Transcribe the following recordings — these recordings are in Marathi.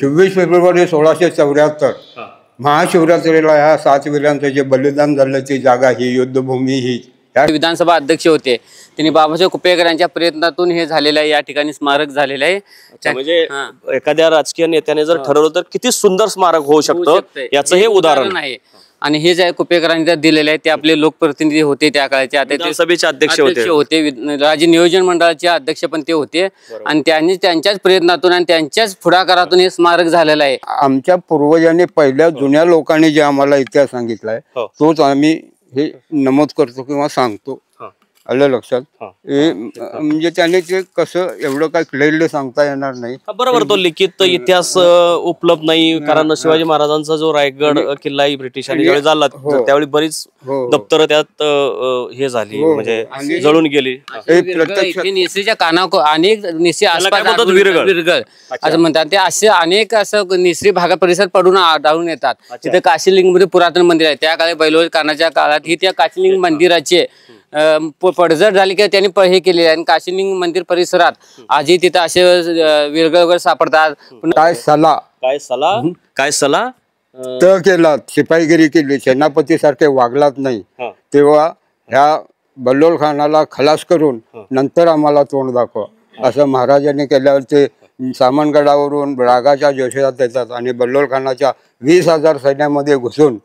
24 फेब्रुवारी 1674 महाशिवरात्रीला ह्या 7 वीरांचं जे बलिदान झालं ती जागा ही युद्धभूमी ही विधानसभा अध्यक्ष होते. त्यांनी बाबासाहेब कुपेकर यांच्या प्रयत्नातून हे झालेलं आहे. या ठिकाणी स्मारक झालेलं आहे. म्हणजे एखाद्या राजकीय नेत्याने जर ठरवलं तर किती सुंदर स्मारक होऊ शकतं याचं हे उदाहरण आहे. आणि हे जे कुपेकरांनी त्यात दिलेले आहे ते आपले लोकप्रतिनिधी होते त्या काळाचे. आता ते सभेचे अध्यक्ष होते. राज्य नियोजन मंडळाचे अध्यक्ष पण ते होते. आणि त्यांनी त्यांच्याच प्रयत्नातून आणि त्यांच्याच पुढाकारातून हे स्मारक झालेलं आहे. आमच्या पूर्वजांनी पहिल्या जुन्या लोकांनी जे आम्हाला इतिहास सांगितलाय तोच आम्ही हे नमूद करतो किंवा सांगतो. आलं लक्षात. म्हणजे त्याने ते कसं एवढं काय क्लिअरली सांगता येणार नाही. बरोबर. तो लिखित इतिहास उपलब्ध नाही कारण शिवाजी महाराजांचा जो रायगड किल्ला ब्रिटिशांनी ज्यावेळी झाला त्यावेळी बरीच दप्तर त्यात हे झाली म्हणजे जळून गेली. निसरीच्या काना अनेक निसरी आसपास विरगळ असं म्हणतात. ते असे अनेक असं निसरी भागात परिसर पडून आढळून येतात. तिथे काशीलिंग मध्ये पुरातन मंदिर आहे. त्या काळी बैलोज कानाच्या काळात ही त्या काशीलिंग मंदिराचे पडझड झाली की त्यांनी हे केले. आणि काशीलिंग मंदिर परिसरात आजही तिथं असे विरगळ वगैरे सापडतात. काय सला केला शिपाईगिरी केली सेनापती सारखे वागलाच नाही तेव्हा ह्या बल्लोल खानाला खलास करून नंतर आम्हाला तोंड दाखवा असं महाराजांनी केल्यावर ते सामनगडावरून रागाच्या जोशात येतात आणि बल्लोल खानाच्या 20,000 सैन्यामध्ये घुसून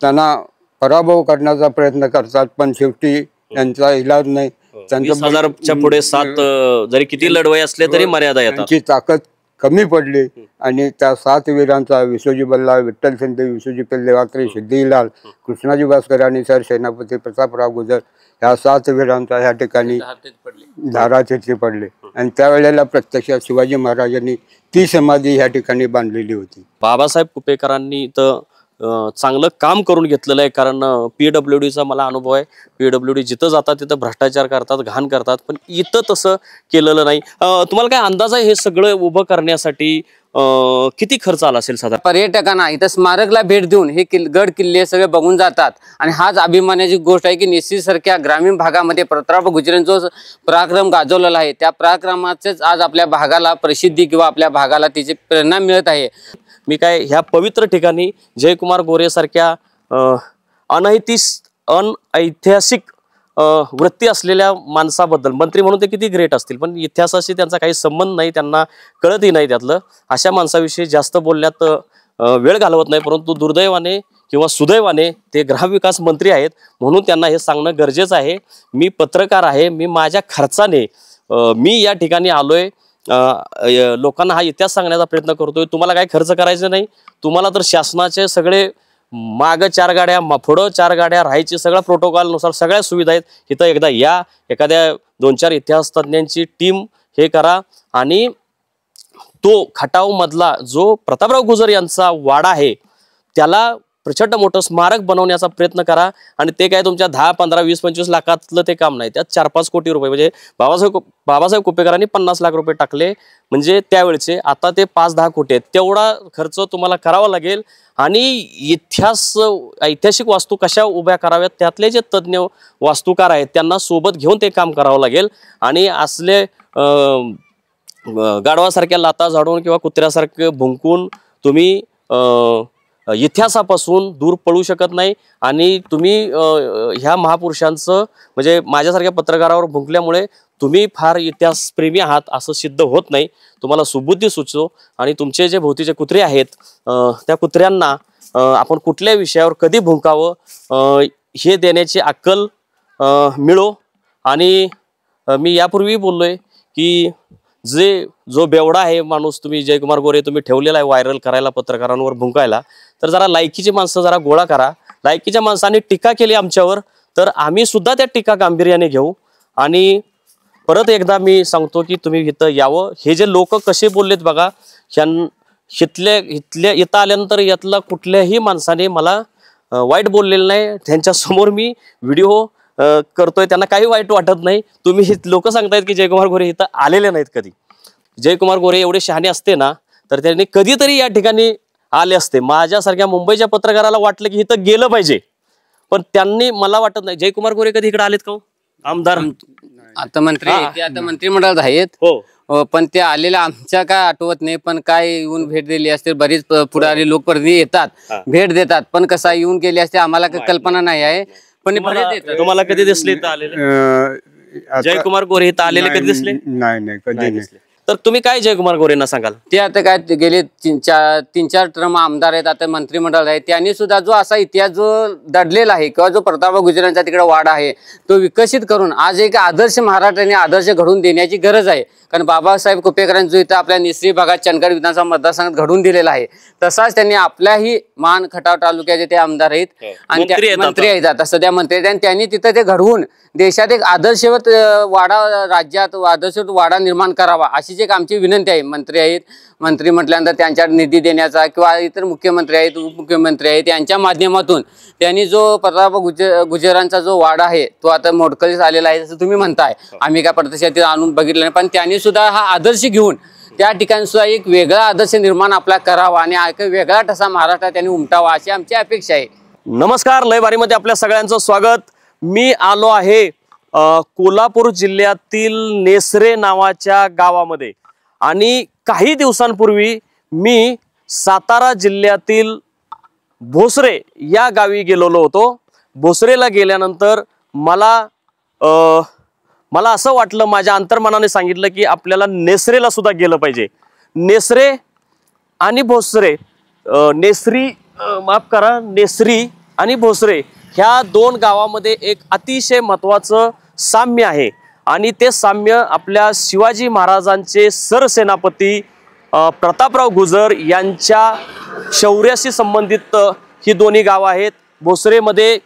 त्यांना पराभव करण्याचा प्रयत्न करतात. पण शेवटी त्यांचा इलाज नाही. 20,000च्या पुढे 7 जरी किती लढवई असले तरी मर्यादा येतात. त्यांची ताकद कमी पडली आणि त्या 7 वीरांचा विसोजी बल्लाळ, विठ्ठल शिंदे, विसोजी पेल्लेवाकरे, सिद्धिलाल, कृष्णाजी भास्कर आणि सर सेनापती प्रतापराव गुजर ह्या 7 वीरांचा ह्या ठिकाणी धाराचित्ती पडले. आणि त्यावेळेला प्रत्यक्षात शिवाजी महाराजांनी ती समाधी ह्या ठिकाणी बांधलेली होती. बाबासाहेब कुपेकरांनी तर चांगलं काम करून घेतलेलं आहे कारण PWDचा मला अनुभव आहे. PWD जिथं जातात तिथं भ्रष्टाचार करतात, घाण करतात. पण इथं तसं केलेलं नाही. तुम्हाला काय अंदाज आहे हे सगळं उभं करण्यासाठी किती खर्च आला असेल साधारण? पर्यटकांना इथं स्मारकला भेट देऊन हे गड किल्ले सगळे बघून जातात. आणि हाच अभिमानाची गोष्ट आहे की निसरीसारख्या ग्रामीण भागामध्ये प्रताप गुजरांचा जो पराक्रम गाजवलेला आहे त्या पराक्रमाचेच आज आपल्या भागाला प्रसिद्धी किंवा आपल्या भागाला त्याची प्रेरणा मिळत आहे. मी काय ह्या पवित्र ठिकाणी जयकुमार गोरे सारख्या अनऐतिहासिक वृत्ती असलेल्या माणसाबद्दल मंत्री म्हणून ते किती ग्रेट असतील पण इतिहासाशी त्यांचा काही संबंध नाही, त्यांना कळतही नाही त्यातलं. अशा माणसाविषयी जास्त बोलण्यात वेळ घालवत नाही. परंतु दुर्दैवाने किंवा सुदैवाने ते ग्रामविकास मंत्री आहेत म्हणून त्यांना हे सांगणं गरजेचं आहे. मी पत्रकार आहे. मी माझ्या खर्चाने मी या ठिकाणी आलोय. लोकांना हा इतिहास सांगण्याचा प्रयत्न करतोय. तुम्हाला काय खर्च करायचं नाही. तुम्हाला तर शासनाचे सगळे माग 4 गाड्या पुढं 4 गाड्या राहायची सगळ्या प्रोटोकॉल नुसार सगळ्या सुविधा आहेत. इथं एकदा या एखाद्या 2-4 इतिहास तज्ञांची टीम हे करा आणि तो खटाव मधला जो प्रतापराव गुजर यांचा वाडा आहे त्याला प्रचंड मोठं स्मारक बनवण्याचा प्रयत्न करा. आणि ते काय तुमच्या 10, 15, 20, 25 लाखातलं ते काम नाही. त्यात 4-5 कोटी रुपये म्हणजे बाबासाहेब कुपेकरांनी 50 लाख रुपये टाकले म्हणजे त्यावेळेचे. आता ते 5-10 कोटी आहेत. तेवढा खर्च तुम्हाला करावा लागेल. आणि ऐतिहासिक वास्तू कशा उभ्या कराव्यात त्यातले जे तज्ज्ञ वास्तुकार आहेत त्यांना सोबत घेऊन ते काम करावं लागेल. आणि असले गाढवासारख्या लाता झाडून किंवा कुत्र्यासारखे भुंकून तुम्ही इतिहासापासून दूर पळू शकत नाही. आणि तुम्ही ह्या महापुरुषांचं म्हणजे माझ्यासारख्या पत्रकारावर भुंकल्यामुळे तुम्ही फार इतिहासप्रेमी आहात असं सिद्ध होत नाही. तुम्हाला सुबुद्धी सुचतो. आणि तुमचे जे भोवतीचे कुत्रे आहेत त्या कुत्र्यांना आपण कुठल्या विषयावर कधी भुंकावं हे देण्याची अक्कल मिळो. आणि मी यापूर्वी बोललोय की जो बेवडा आहे माणूस तुम्ही जयकुमार गोरे तुम्ही ठेवलेला आहे व्हायरल करायला पत्रकारांवर भुंकायला तर जरा लायकीची माणसं जरा गोळा करा. लायकीच्या माणसांनी टीका केली आमच्यावर तर आम्ही सुद्धा त्या टीका गांभीर्याने घेऊ. आणि परत एकदा मी सांगतो की तुम्ही इथं यावं. हे जे लोक कसे बोललेत बघा इथं आल्यानंतर यातला कुठल्याही माणसाने मला वाईट बोललेलं नाही. त्यांच्यासमोर मी व्हिडिओ करतोय त्यांना काही वाईट वाटत नाही. तुम्ही लोक सांगतायत की जयकुमार गोरे इथं आलेले नाहीत कधी. जयकुमार गोरे एवढे शहाणे असते ना तर त्यांनी कधीतरी या ठिकाणी आले असते. माझ्यासारख्या मुंबईच्या पत्रकाराला वाटलं की इथं गेलं पाहिजे पण त्यांनी मला वाटत नाही. जयकुमार गोरे कधी इकडे आलेत का आमदार? आता मंत्री ते आता मंत्रिमंडळात आहेत. हो पण ते आलेलं आमच्या काय आठवत नाही, पण काय येऊन भेट दिली असते. बरीच पुढारी लोकप्रतिनिधी येतात, भेट देतात, पण कसा येऊन गेले असते आम्हाला काही कल्पना नाही आहे. पण बरेच येतात. तुम्हाला कधी दिसले इथं आलेले जयकुमार गोरे इथं आलेले कधी दिसले? नाही कधी नाही. तर तुम्ही काय जयकुमार गोरेंना सांगाल? ते आता काय ते गेले 3-4 टर्म आमदार आहेत, आता मंत्रिमंडळ आहे. त्यांनी सुद्धा जो असा इतिहास जो दडलेला आहे किंवा जो प्रतापराव गुजरांचा तिकडे वाडा आहे तो विकसित करून आज एक आदर्श महाराष्ट्राने आदर्श घडवून देण्याची गरज आहे. कारण बाबासाहेब कुपेकरांनी जो इथं आपल्या निसरी भागात चंदगड विधानसभा मतदारसंघात घडवून दिलेला आहे, तसाच त्यांनी आपल्याही मान खटाव तालुक्याचे ते आमदार आहेत आणि मंत्री आहेत, आता सध्या मंत्री आहेत. आणि त्यांनी तिथं ते घडवून देशात एक आदर्शवत वाडा, राज्यात आदर्शवत वाडा निर्माण करावा अशीच एक आमची विनंती आहे. मंत्री आहेत, मंत्री म्हटल्यानंतर त्यांच्या निधी देण्याचा किंवा इतर मुख्यमंत्री आहेत, उपमुख्यमंत्री आहेत, यांच्या माध्यमातून त्यांनी जो प्रतापराव गुजरांचा जो वाडा आहे तो आता मोडकळीस आलेला आहे असं तुम्ही म्हणताय. आम्ही काय प्रत्यक्षात आणून बघितलं नाही, पण त्यांनी सुद्धा हा आदर्श घेऊन त्या ठिकाणी सुद्धा एक वेगळा आदर्श निर्माण आपला करावा आणि एक वेगळा ठसा महाराष्ट्रात त्यांनी उमटावा अशी आमची अपेक्षा आहे. नमस्कार, लय बारीमध्ये आपल्या सगळ्यांचं स्वागत. मी आलो आहे कोल्हापूर जिल्ह्यातील नेसरे नावाच्या गावामध्ये आणि काही दिवसांपूर्वी मी सातारा जिल्ह्यातील भोसरे या गावी गेलेलो होतो. भोसरेला गेल्यानंतर मला असं वाटलं, माझ्या अंतर्मनाने सांगितलं की आपल्याला नेसरेला सुद्धा गेलं पाहिजे. नेसरे आणि भोसरे, नेसरी आणि भोसरे ह्या दोन गावामध्ये एक अतिशय महत्त्वाचं साम्य आहे आणि ते साम्य आपल्या शिवाजी महाराजांचे सरसेनापती प्रतापराव गुजर यांच्या शौर्याशी संबंधित ही दोन्ही गावं आहेत. भोसरेमध्ये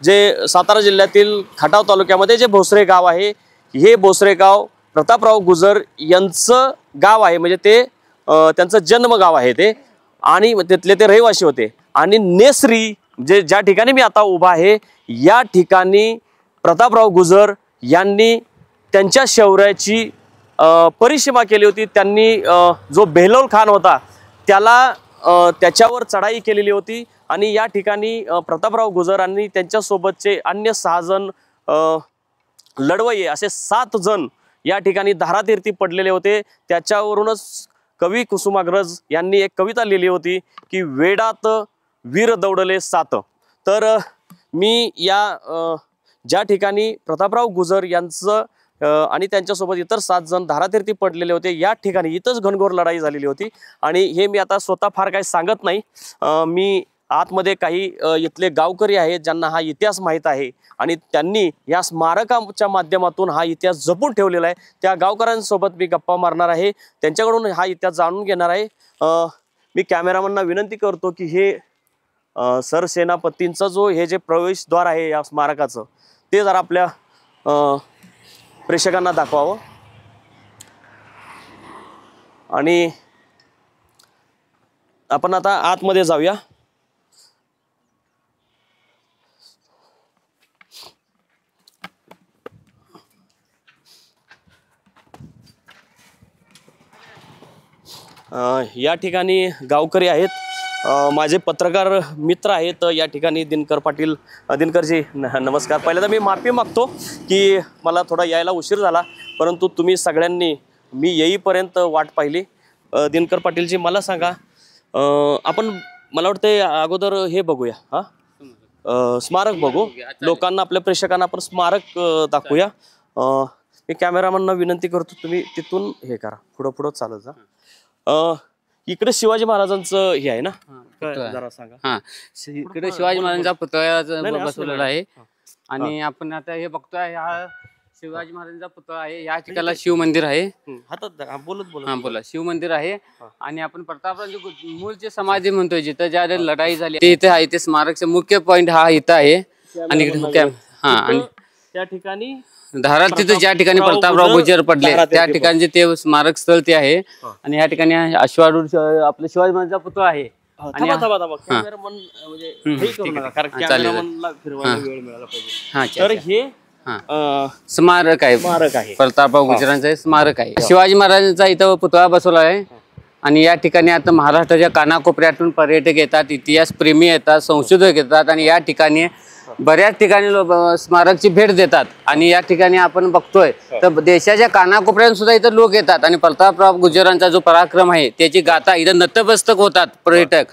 जे सातारा जिल्ह्यातील खटाव तालुक्यामध्ये जे भोसरे गाव आहे, हे भोसरे गाव प्रतापराव गुजर यांचं गाव आहे, म्हणजे ते त्यांचं जन्मगाव आहे ते, आणि तिथले ते रहिवासी होते. आणि नेसरी जे ज्या ठिकाणी मी आता उभा आहे या ठिकाणी प्रतापराव गुजर यांनी त्यांच्या शौर्याची परिसीमा केली होती. त्यांनी जो बेहलोल खान होता त्याच्यावर चढाई केलेली होती आणि या ठिकाणी प्रतापराव गुजरांनी त्यांच्यासोबतचे अन्य 6 जण लढवय्ये असे 7 जण या ठिकाणी धारातीर्थी पडलेले होते. त्याच्यावरूनच कवी कुसुमाग्रज यांनी एक कविता लिहिली होती की वेडात वीर दौडले 7. तर मी या ज्या ठिकाणी प्रतापराव गुजर यांचं आणि त्यांच्यासोबत इतर 7 जण धारातीर्थी पडलेले होते या ठिकाणी इथंच घनघोर लढाई झालेली होती. आणि हे मी आता स्वतः फार काही सांगत नाही, मी आतमध्ये काही इथले गावकरी आहेत ज्यांना हा इतिहास माहीत आहे आणि त्यांनी या स्मारकाच्या माध्यमातून हा इतिहास जपून ठेवलेला आहे. त्या गावकऱ्यांसोबत मी गप्पा मारणार आहे, त्यांच्याकडून हा इतिहास जाणून घेणार आहे. मी कॅमेरामॅनना विनंती करतो की हे सरसेनापतींचा जो हे जे प्रवेशद्वार आहे या स्मारकाचं ते जरा आपल्या प्रेक्षकांना दाखवावं. आणि आपण आता आतमध्ये जाऊया. या ठिकाणी गावकरी आहेत, माझे पत्रकार मित्र आहेत या ठिकाणी. दिनकरजी नमस्कार. पहिल्यांदा मी माफी मागतो की मला थोडा यायला उशीर झाला, परंतु तुम्ही सगळ्यांनी मी येईपर्यंत वाट पाहिली. दिनकर पाटीलजी मला सांगा, आपण मला वाटतं अगोदर हे बघूया, स्मारक बघू, लोकांना आपल्या प्रेक्षकांना आपण स्मारक दाखवूया. मी कॅमेरामॅनना विनंती करतो तुम्ही तिथून हे करा, पुढं चालत जा. इकडे शिवाजी महाराजांचं हे आहे ना, जरा सांगा. इकडे शिवाजी महाराजांचा पुतळा बसवलेला आहे आणि आपण आता हे बघतोय, हा शिवाजी महाराजांचा पुतळा आहे. या ठिकाणी शिव मंदिर आहे. बोला शिव मंदिर आहे. आणि आपण प्रतापराव मूळचे समाधी म्हणतोय जिथं ज्या लढाई झाली ते इथे आहे. ते स्मारकचे मुख्य पॉइंट हा इथं आहे. आणि आणि त्या ठिकाणी तिथं ज्या ठिकाणी प्रतापराव गुजर पडले त्या ठिकाणचे ते स्मारक स्थळ ते आहे. आणि या ठिकाणी अश्वारूढ आपलं शिवाजी महाराजांचा पुतळा आहे. तर हे स्मारक आहे, प्रतापराव गुजरांचं स्मारक आहे. शिवाजी महाराजांचा इथं पुतळा बसवला आहे. आणि या ठिकाणी आता महाराष्ट्राच्या कानाकोपऱ्यातून पर्यटक येतात, इतिहास प्रेमी येतात, संशोधक येतात आणि या ठिकाणी बऱ्याच ठिकाणी स्मारकची भेट देतात आणि या ठिकाणी आपण बघतोय तर देशाच्या कानाकोपऱ्यातून सुद्धा इथं लोक येतात आणि प्रतापराव गुजरांचा जो पराक्रम आहे त्याची गाथा इथं नतमस्तक होतात पर्यटक.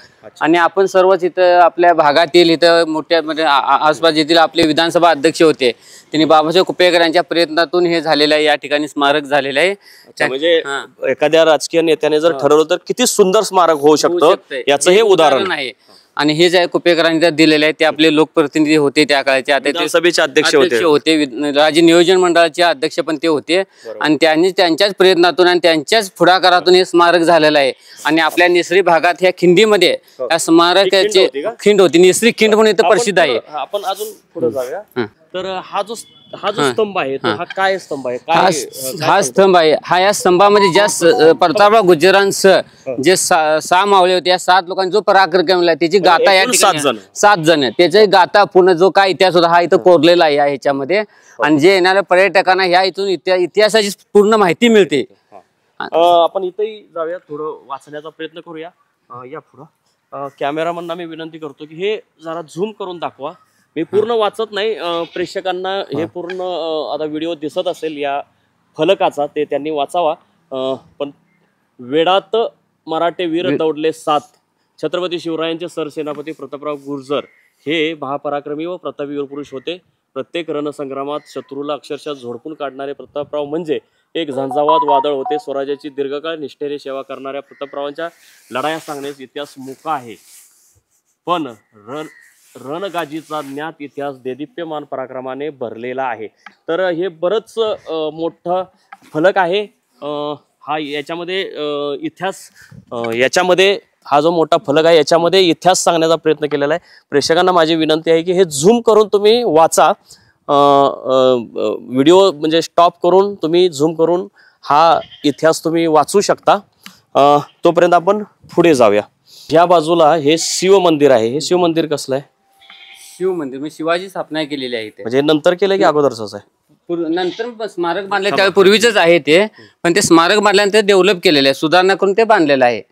आणि आपण सर्वच इथं आपल्या भागातील इथं मोठ्या म्हणजे आसपास येथील आपले विधानसभा अध्यक्ष होते त्यांनी बाबासाहेब कुपेकर यांच्या प्रयत्नातून हे झालेलं आहे. या ठिकाणी स्मारक झालेलं आहे. म्हणजे एखाद्या राजकीय नेत्याने जर ठरवलं तर किती सुंदर स्मारक होऊ शकतं याचं हे उदाहरण आहे. आणि हे जे कुपेकरांनी दिलेले आहे ते आपले लोकप्रतिनिधी होते त्या काळाचे. आता ते सभेचे अध्यक्ष होते राज्य नियोजन मंडळाचे अध्यक्ष पण ते होते आणि त्यांनी त्यांच्याच प्रयत्नातून आणि त्यांच्याच पुढाकारातून हे स्मारक झालेलं आहे. आणि आपल्या निसरी भागात ह्या खिंडीमध्ये या स्मारकाची खिंड होती निसरी खिंड म्हणून इथं प्रसिद्ध आहे. आपण अजून पुढे जाऊया. तर हा जो स्तंभ आहे हा काय स्तंभ आहे? हा स्तंभ आहे. हा या स्तंभामध्ये ज्या प्रतापराव गुजरांसह जे 6 मावळे होते या 7 लोकांनी जो पराक्रम केला त्याची गाथा या ठिकाणी 7 जण त्याची गाथा पूर्ण जो काय इतिहास होता हा इथं कोरलेला आहे ह्याच्यामध्ये. आणि जे येणाऱ्या पर्यटकांना ह्या इथून इतिहासाची पूर्ण माहिती मिळते. आपण इथेही जाऊया थोडं वाचण्याचा प्रयत्न करूया. या पुढं कॅमेरामॅनना मी विनंती करतो की हे जरा झूम करून दाखवा. मी पूर्ण वाचत नाही प्रेक्षकांना हे पूर्ण आता व्हिडिओ दिसत असेल या फलकाचा ते त्यांनी वाचावा. पण वेडात मराठे वीर दौडले 7 छत्रपती शिवरायांचे सरसेनापती प्रतापराव गुर्जर हे महापराक्रमी व प्रतापी वीरपुरुष होते. प्रत्येक रणसंग्रामात शत्रूला अक्षरशः झोडपून काढणारे प्रतापराव म्हणजे एक झंझावात वादळ होते. स्वराज्याची दीर्घकाळ निष्ठेने सेवा करणाऱ्या प्रतापरावांच्या लढाया सांगण्यास इतिहास मुका आहे. पण रणगाजीचा ज्ञात इतिहास देदीप्यमान पराक्रमाने भरलेला आहे. तर हे बरंच मोठं फलक आहे. हा याच्यामध्ये इतिहास याच्यामध्ये हा जो मोठा फलक आहे याच्यामध्ये इतिहास सांगण्याचा प्रयत्न केलेला आहे. प्रेक्षकांना माझी विनंती आहे की हे झूम करून तुम्ही वाचा. व्हिडिओ म्हणजे स्टॉप करून तुम्ही झूम करून हा इतिहास तुम्ही वाचू शकता. तोपर्यंत आपण पुढे जाऊया. या बाजूला हे शिव मंदिर आहे. हे शिव मंदिर कसलं आहे? शिव मंदिर म्हणजे शिवाजी स्थापना केलेली आहे. म्हणजे नंतर केलं की अगोदरच आहे? नंतर स्मारक बांधले त्यावेळी पूर्वीच आहे ते. पण ते स्मारक बांधल्यानंतर डेव्हलप केलेलं आहे सुधारणा करून ते बांधलेलं आहे.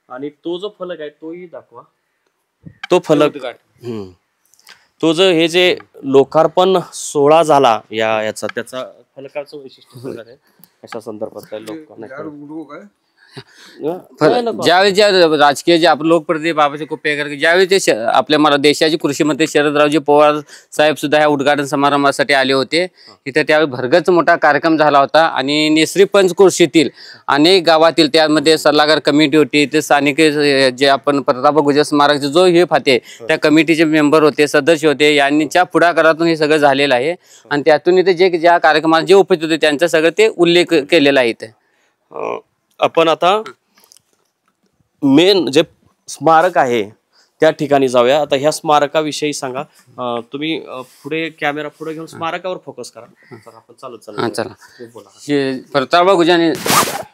आणि तो जो फलक आहे तोही दाखवा. तो फलक तो जो हे जे लोकार्पण सोहळा झाला याचा त्याचा फलकाचं वैशिष्ट्य आहे अशा संदर्भात लोक ज्यावेळी ज्या राजकीय जे आपले लोकप्रतिनिधी बाबासाहेब कुपेकर ज्यावेळी ते आपल्या मला देशाचे कृषी मंत्री शरदरावजी पवार साहेब सुद्धा ह्या उद्घाटन समारंभासाठी आले होते. इथे त्यावेळी भरगच मोठा कार्यक्रम झाला होता आणि निसरी पंचकृषीतील अनेक गावातील त्यामध्ये सल्लागार कमिटी होती. ते स्थानिक जे आपण प्रतापराव गुजर स्मारकचे जो हे फाते त्या कमिटीचे मेंबर होते सदस्य होते यांच्या पुढाकारातून हे सगळं झालेलं आहे. आणि त्यातून इथे जे ज्या कार्यक्रमात जे उपस्थित होते त्यांचा सगळं ते उल्लेख केलेला आहे. इथे आपण आता मेन जे स्मारक आहे त्या ठिकाणी जाऊया. आता ह्या स्मारकाविषयी सांगा तुम्ही. पुढे कॅमेरा पुढे घेऊन स्मारकावर फोकस करा. आपण चला. प्रतापराव गुजरांनी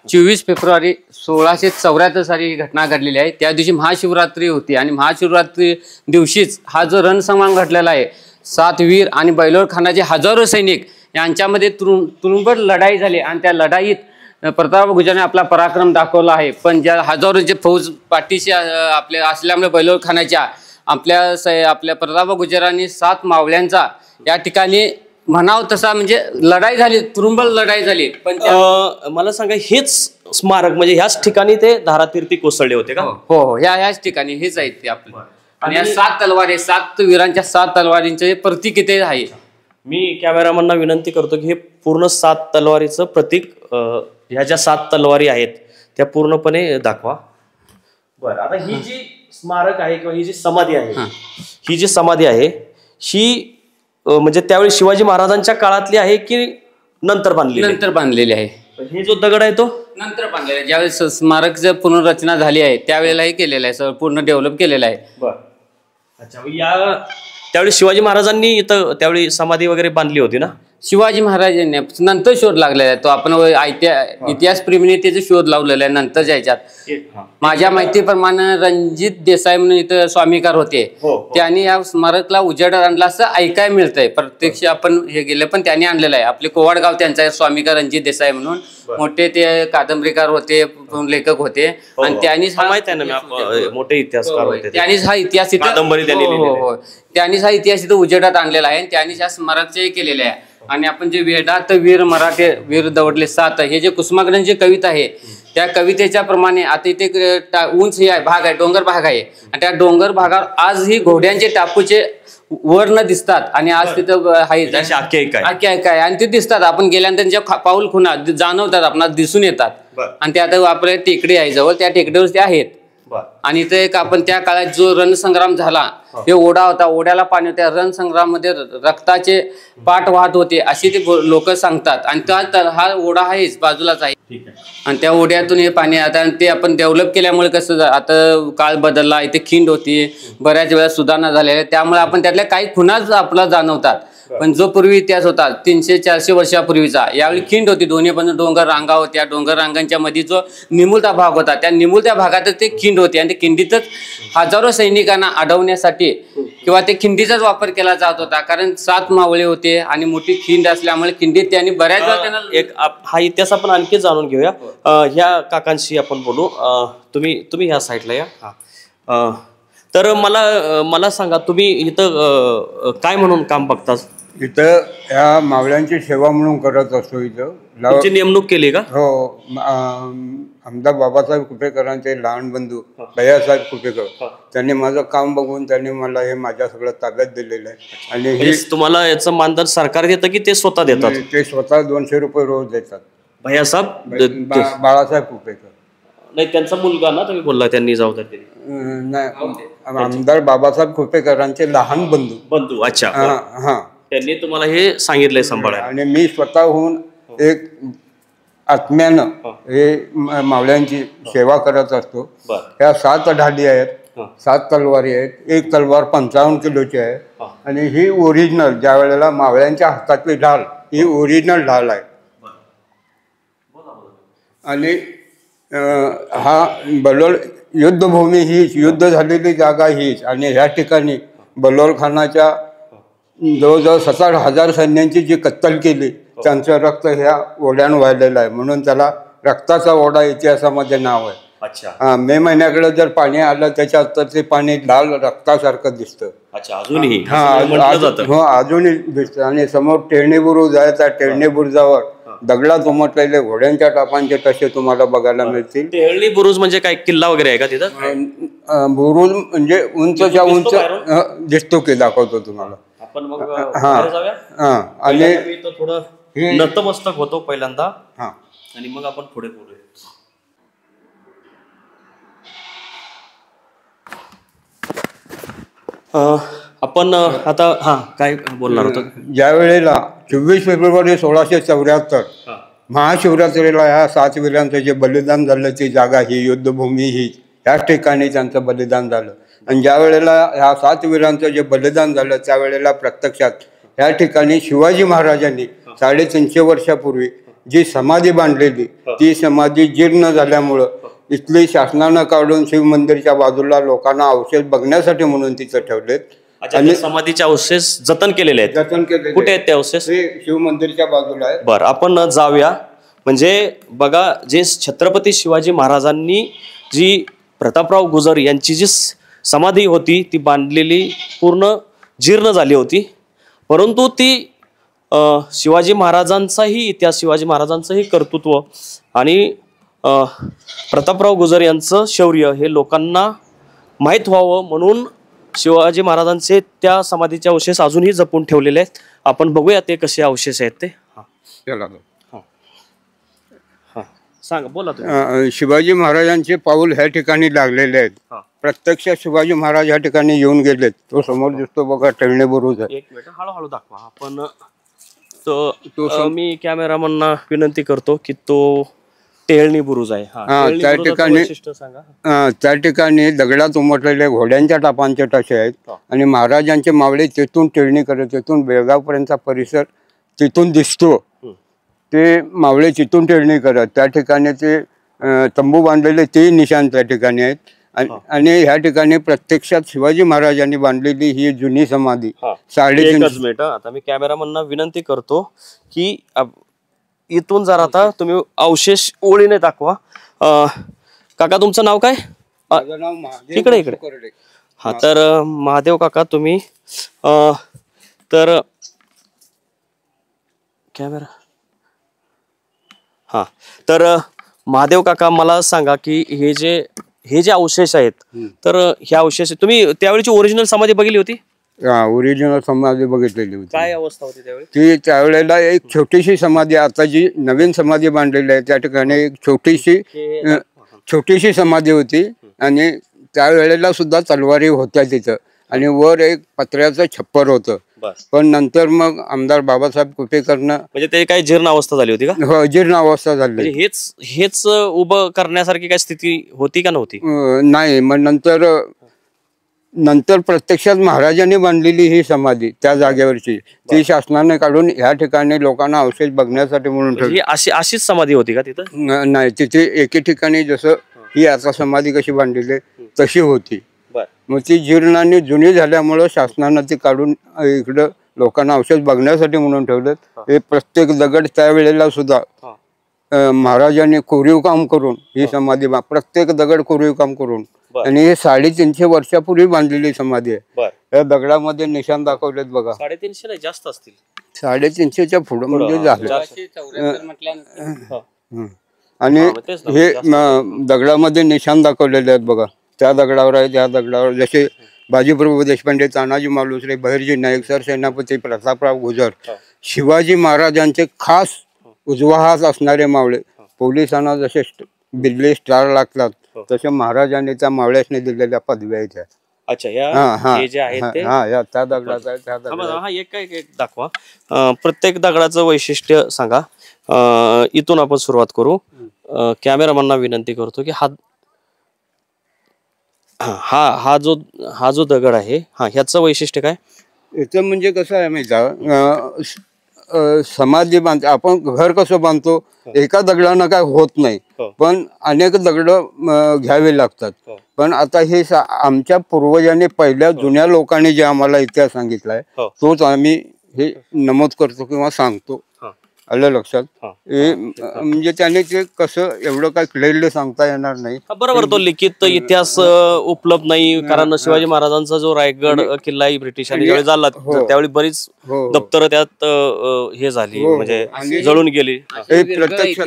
24 फेब्रुवारी 1674 साली ही घटना घडलेली आहे. त्या दिवशी महाशिवरात्री होती आणि महाशिवरात्री दिवशीच हा जो रणसंग्राम घडलेला आहे 7 वीर आणि बैलोळ खानाचे हजारो सैनिक यांच्यामध्ये तुरुंबट लढाई झाली आणि त्या लढाईत प्रतापराव गुजराने आपला पराक्रम दाखवला आहे. पण ज्या हजारोचे फौज पाठीशी आपल्या असल्यामुळे बैलोळ खानाच्या आपल्या प्रतापराव गुजरांनी 7 मावळ्यांचा या ठिकाणी म्हणाव तसा म्हणजे लढाई झाली तुरुंबट लढाई झाली. पण मला सांगा हेच स्मारक म्हणजे ह्याच ठिकाणी ते धारातीर्थी कोसळले होते का? हो ह्याच ठिकाणी हेच आहेत ते आपले. आणि या 7 तलवारी 7 वीरांच्या 7 तलवारींचे प्रतीक इथे आहे. मी कॅमेरामॅनना विनंती करतो की हे पूर्ण 7 तलवारीचं प्रतीक ह्या ज्या 7 तलवारी आहेत त्या पूर्णपणे दाखवा. बरं आता ही जी स्मारक आहे किंवा ही जी समाधी आहे ही जी समाधी आहे ही म्हणजे त्यावेळी शिवाजी महाराजांच्या काळातली आहे की नंतर बांधलेली आहे? हे जो दगड आहे तो नंतर बांधलेला आहे. ज्यावेळेस स्मारकची पुनर्रचना झाली आहे त्यावेळेला हे केलेलं आहे पूर्ण डेव्हलप केलेलं आहे. बरं अच्छा. त्यावेळी शिवाजी महाराजांनी इथं त्यावेळी समाधी वगैरे बांधली होती ना? शिवाजी महाराजांनी नंतर शोध लागलेला आहे तो. आपण इतिहास प्रेमीने त्याचा शोध लावलेला आहे नंतरच्या ह्याच्यात. माझ्या माहितीप्रमाणे रणजित देसाई म्हणून इथं स्वामीकार होते, त्यांनी या स्मारकला उजेड आणला असं ऐकायला मिळतंय. प्रत्यक्ष आपण हे गेले पण त्यांनी आणलेलं आहे. आपले कोवाडगाव त्यांचा स्वामीकार रणजित देसाई म्हणून मोठे ते कादंबरीकार होते, लेखक होते आणि त्यांनीच मोठे इतिहासकार होते. त्यांनीच हा इतिहास त्यांनीच हा इतिहास इथं उजेडात आणलेला आहे. त्यांनीच या स्मारकचे केलेले आहे. आणि आपण जे वेदात वीर मराठे वीर दवडले सात हे जे कुसुमाग्रजांची कविता आहे त्या कवितेच्या प्रमाणे आता इथे उंच हे भाग आहे, डोंगर भाग आहे आणि त्या डोंगर भागावर आजही घोड्यांचे टापूचे वर्ण दिसतात आणि आज तिथं आहे आणि ते दिसतात. आपण गेल्यानंतर त्यांच्या पाऊल खुणा जाणवतात, आपणाला दिसून येतात आणि ते आता आपल्या टेकडी आहे जवळ, त्या टेकडीवर ते आहेत. आणि इथे एक आपण त्या काळात जो रणसंग्राम झाला हे ओढा होता, ओढ्याला पाणी होत्या, रणसंग्राममध्ये रक्ताचे पाठ वाहत होते अशी ते लोक सांगतात. आणि हा ओढा आहेच बाजूलाच आहे आणि त्या ओढ्यातून हे पाणी आता ते आपण डेव्हलप केल्यामुळे कसं आता काळ बदलला, इथे खिंड होती, बऱ्याच वेळा सुधारणा झालेल्या, त्यामुळे आपण त्यातल्या काही खुणाच आपल्याला जाणवतात. पण जो पूर्वी इतिहास होता 300-400 वर्षापूर्वीचा, यावेळी खिंड होती, दोन्ही बाजूने डोंगर रांगा होत्या, डोंगर रांगांच्या मध्ये जो निमुळता भाग होता त्या निमुळत्या भागातच ते खिंड होती आणि ते खिंडीतच हजारो सैनिकांना अडवण्यासाठी किंवा ते खिंडीचाच वापर केला जात होता. कारण 7 मावळे होते आणि मोठी खिंड असल्यामुळे खिंडीत त्यांनी बऱ्याच वेळा त्यांना एक हा इतिहास आपण आणखी जाणून घेऊया. ह्या काकांशी आपण बोलू. तुम्ही ह्या साईडला या. तर मला सांगा तुम्ही इथं काय म्हणून काम बघता? इथं ह्या मावळ्यांची सेवा म्हणून करत असतो. इथं तुमची नेमणूक केली का? हो, आमदार बाबासाहेब कुपेकरांचे लहान बंधू भैयासाहेब कुपेकर त्यांनी माझं काम बघून त्यांनी मला हे माझ्या सगळं ताब्यात दिलेलं आहे. आणि हे तुम्हाला याचं मानधन सरकार देतं की ते स्वतः देतात? ते स्वतः 200 रुपये रोज देतात. भैयासाहेब बाळासाहेब कुपेकर नाही, त्यांचा मुलगा ना तुम्ही बोलला त्यांनी जबाबदारी नाही, आमदार बाबासाहेब कुपेकरांचे लहान बंधू. अच्छा, हा, त्यांनी तुम्हाला हे सांगितलंय सांभाळायला. आणि मी स्वतःहून एक आत्म्यानं हे मावळ्यांची सेवा करत असतो. ह्या 7 ढाली आहेत, 7 तलवारी आहेत. एक तलवार 55 किलोची आहे आणि ही ओरिजिनल, ज्या वेळेला मावळ्यांच्या हातातली ढाल ही ओरिजिनल ढाल आहे. आणि हा बलोल युद्धभूमी हीच, युद्ध झालेली जागा हीच. आणि ह्या ठिकाणी बलोलखानाच्या जवळजवळ 17,000 सैन्यांची जी कत्तल केली त्यांचं रक्त ह्या ओढ्यानं वाहिलेलं आहे, म्हणून त्याला रक्ताचा ओढा इतिहासामध्ये नाव आहे. अच्छा. मे महिन्याकडे जर पाणी आलं त्याच्यात तर ते पाणी लाल रक्तासारखं दिसतं. अजूनही अजूनही दिसतं. आणि समोर टेरणी बुरुज आहे, त्या टेरणी बुरुजावर दगडात उमटलेले घोड्यांच्या टापांचे तसे तुम्हाला बघायला मिळतील. टेरणी बुरुज म्हणजे काय किल्ला वगैरे आहे का तिथं? बुरुज म्हणजे उंचच्या उंच दिसतो की दाखवतो तुम्हाला. आपण मग आणि थोडं नतमस्तक होतो पहिल्यांदा आणि मग आपण पुढे बोलूया. आपण आता काय बोलणार होतो? ज्या वेळेला 24 फेब्रुवारी 1674 महाशिवरात्रीला ह्या 7 वीरांचं जे बलिदान झालं ती जागा ही, युद्धभूमी ही, ह्याच ठिकाणी त्यांचं बलिदान झालं. आणि ज्या वेळेला ह्या 7 वीरांचं जे बलिदान झालं त्यावेळेला प्रत्यक्षात ह्या ठिकाणी शिवाजी महाराजांनी 350 वर्षापूर्वी जी समाधी बांधलेली ती समाधी जीर्ण झाल्यामुळं इथली शासनानं काढून शिव मंदिरच्या बाजूला लोकांना अवशेष बघण्यासाठी म्हणून तिथं ठेवलेत. आणि समाधीचे अवशेष जतन केलेले आहेत. कुठे आहेत ते अवशेष? शिव मंदिरच्या बाजूला आहे. बरं, आपण जाऊया. म्हणजे बघा, जे छत्रपती शिवाजी महाराजांनी जी प्रतापराव गुजर यांची जी समाधी होती ती बांधलेली पूर्ण जीर्ण झाली होती, परंतु ती शिवाजी महाराजांचाही इतिहास, शिवाजी महाराजांचंही कर्तृत्व आणि प्रतापराव गुजर यांचं शौर्य हे लोकांना माहीत व्हावं म्हणून शिवाजी महाराजांचे त्या समाधीचे अवशेष अजूनही जपून ठेवलेले आहेत. आपण बघूया ते कसे अवशेष आहेत ते. सांगा, बोला. शिवाजी महाराजांचे पाऊल ह्या ठिकाणी लागलेले आहेत. प्रत्यक्ष शिवाजी महाराज ह्या ठिकाणी येऊन गेलेत. तो समोर दिसतो बघा, टेरणी बुरुज आहे. एक मिनिट, हळूहळू दाखवा. आपण मी कॅमेरामॅनना विनंती करतो की तो टेळणी बुरुज आहे. त्या ठिकाणी दगडात उमटलेले घोड्यांच्या टापांचे ठसे आहेत आणि महाराजांचे मावळे तेथून टेळणी करत तेथून बेळगाव पर्यंतचा परिसर तिथून दिसतो ते मावळे चितून टेरणी करत. त्या ठिकाणी ते तंबू बांधलेले ते निशाण त्या ठिकाणी आहेत. आणि ह्या ठिकाणी प्रत्यक्षात शिवाजी महाराजांनी बांधलेली ही जुनी समाधी 3.5 मिनिट. आता मी कॅमेरामॅनना विनंती करतो की इथून जरा आता तुम्ही अवशेष ओळीने दाखवा. काका तुमचं नाव काय? इकडे इकडे. हा, तर महादेव काका तुम्ही तर कॅमेरा हा, तर महादेव काका मला सांगा की हे जे अवशेष आहेत, तर ह्या अवशेष तुम्ही त्यावेळीची ओरिजिनल समाधी बघितली होती? ओरिजिनल समाधी बघितलेली होती. काय अवस्था होती त्यावेळी? ती त्यावेळेला एक छोटीशी समाधी, आता जी नवीन समाधी बांधलेली आहे त्या ठिकाणी एक छोटीशी समाधी होती. आणि त्यावेळेला सुद्धा तलवारी होत्या तिथं. आणि वर एक पत्र्याचं छप्पर होतं. पण नंतर मग आमदार बाबासाहेब कुपेकरनं म्हणजे ते काही जीर्ण अवस्था झाली होती का? हो, जीर्ण अवस्था झाली. हेच उभं करण्यासारखी काय स्थिती होती का नव्हती? नाही. मग नंतर प्रत्यक्षात महाराजांनी बांधलेली ही समाधी त्या जागेवरची ती शासनाने काढून ह्या ठिकाणी लोकांना अवशेष बघण्यासाठी म्हणून ठेवली. अशीच समाधी होती का तिथं? नाही, तिथे एके ठिकाणी जसं ही आता समाधी कशी बांधलेली तशी होती. मग ती जीर्ण आणि जुनी झाल्यामुळं शासनानं ती काढून इकडं लोकांना अवशेष बघण्यासाठी म्हणून ठेवलं. हे प्रत्येक दगड त्यावेळेला सुद्धा महाराजांनी कोरीव काम करून ही समाधी प्रत्येक दगड कोरीव काम करून. आणि हे 350 वर्षापूर्वी बांधलेली समाधी आहे. या दगडामध्ये निशाण दाखवलेत बघा. 350 नाही, जास्त असतील. 350च्या पुढे म्हणजे झालं. आणि हे दगडामध्ये निशाण दाखवलेले आहेत बघा. त्या दगडावर आहे, त्या दगडावर जसे बाजीप्रभू देशपांडे, तानाजी मालुसरे, बहिर्जी नाईक, सरसेनापती प्रतापराव गुजर, शिवाजी महाराजांचे खास उजवा हात असणारे मावळे. पोलिसांना जसे बिल्ले स्टार लागतात तसे महाराजांनी त्या मावळ्याने दिलेल्या पदव्या आहेत. अच्छा, त्या दगडाचा आहे. त्या दगडाचा एक दाखवा. प्रत्येक दगडाचं वैशिष्ट्य सांगा. इथून आपण सुरुवात करू. कॅमेरामॅनना विनंती करतो की हा जो दगड आहे, ह्याचं वैशिष्ट्य काय? याचं म्हणजे कसं आहे माहिती, समाधी बांधतो आपण, घर कसं बांधतो, एका दगडानं काय होत नाही, पण अनेक दगड घ्यावे लागतात. पण आता हे आमच्या पूर्वजांनी, पहिल्या जुन्या लोकांनी जे आम्हाला इतिहास सांगितलाय तोच आम्ही हे नमूद करतो किंवा सांगतो. आलं लक्षात? म्हणजे त्याने ते कसं एवढं काय क्लिअरली सांगता येणार नाही. बरोबर, तो लिखित इतिहास उपलब्ध नाही. कारण शिवाजी महाराजांचा जो रायगड किल्ला ब्रिटिशांनी ज्यावेळी झाला त्यावेळी बरीच दप्तर त्यात हे झाली, म्हणजे जळून गेली.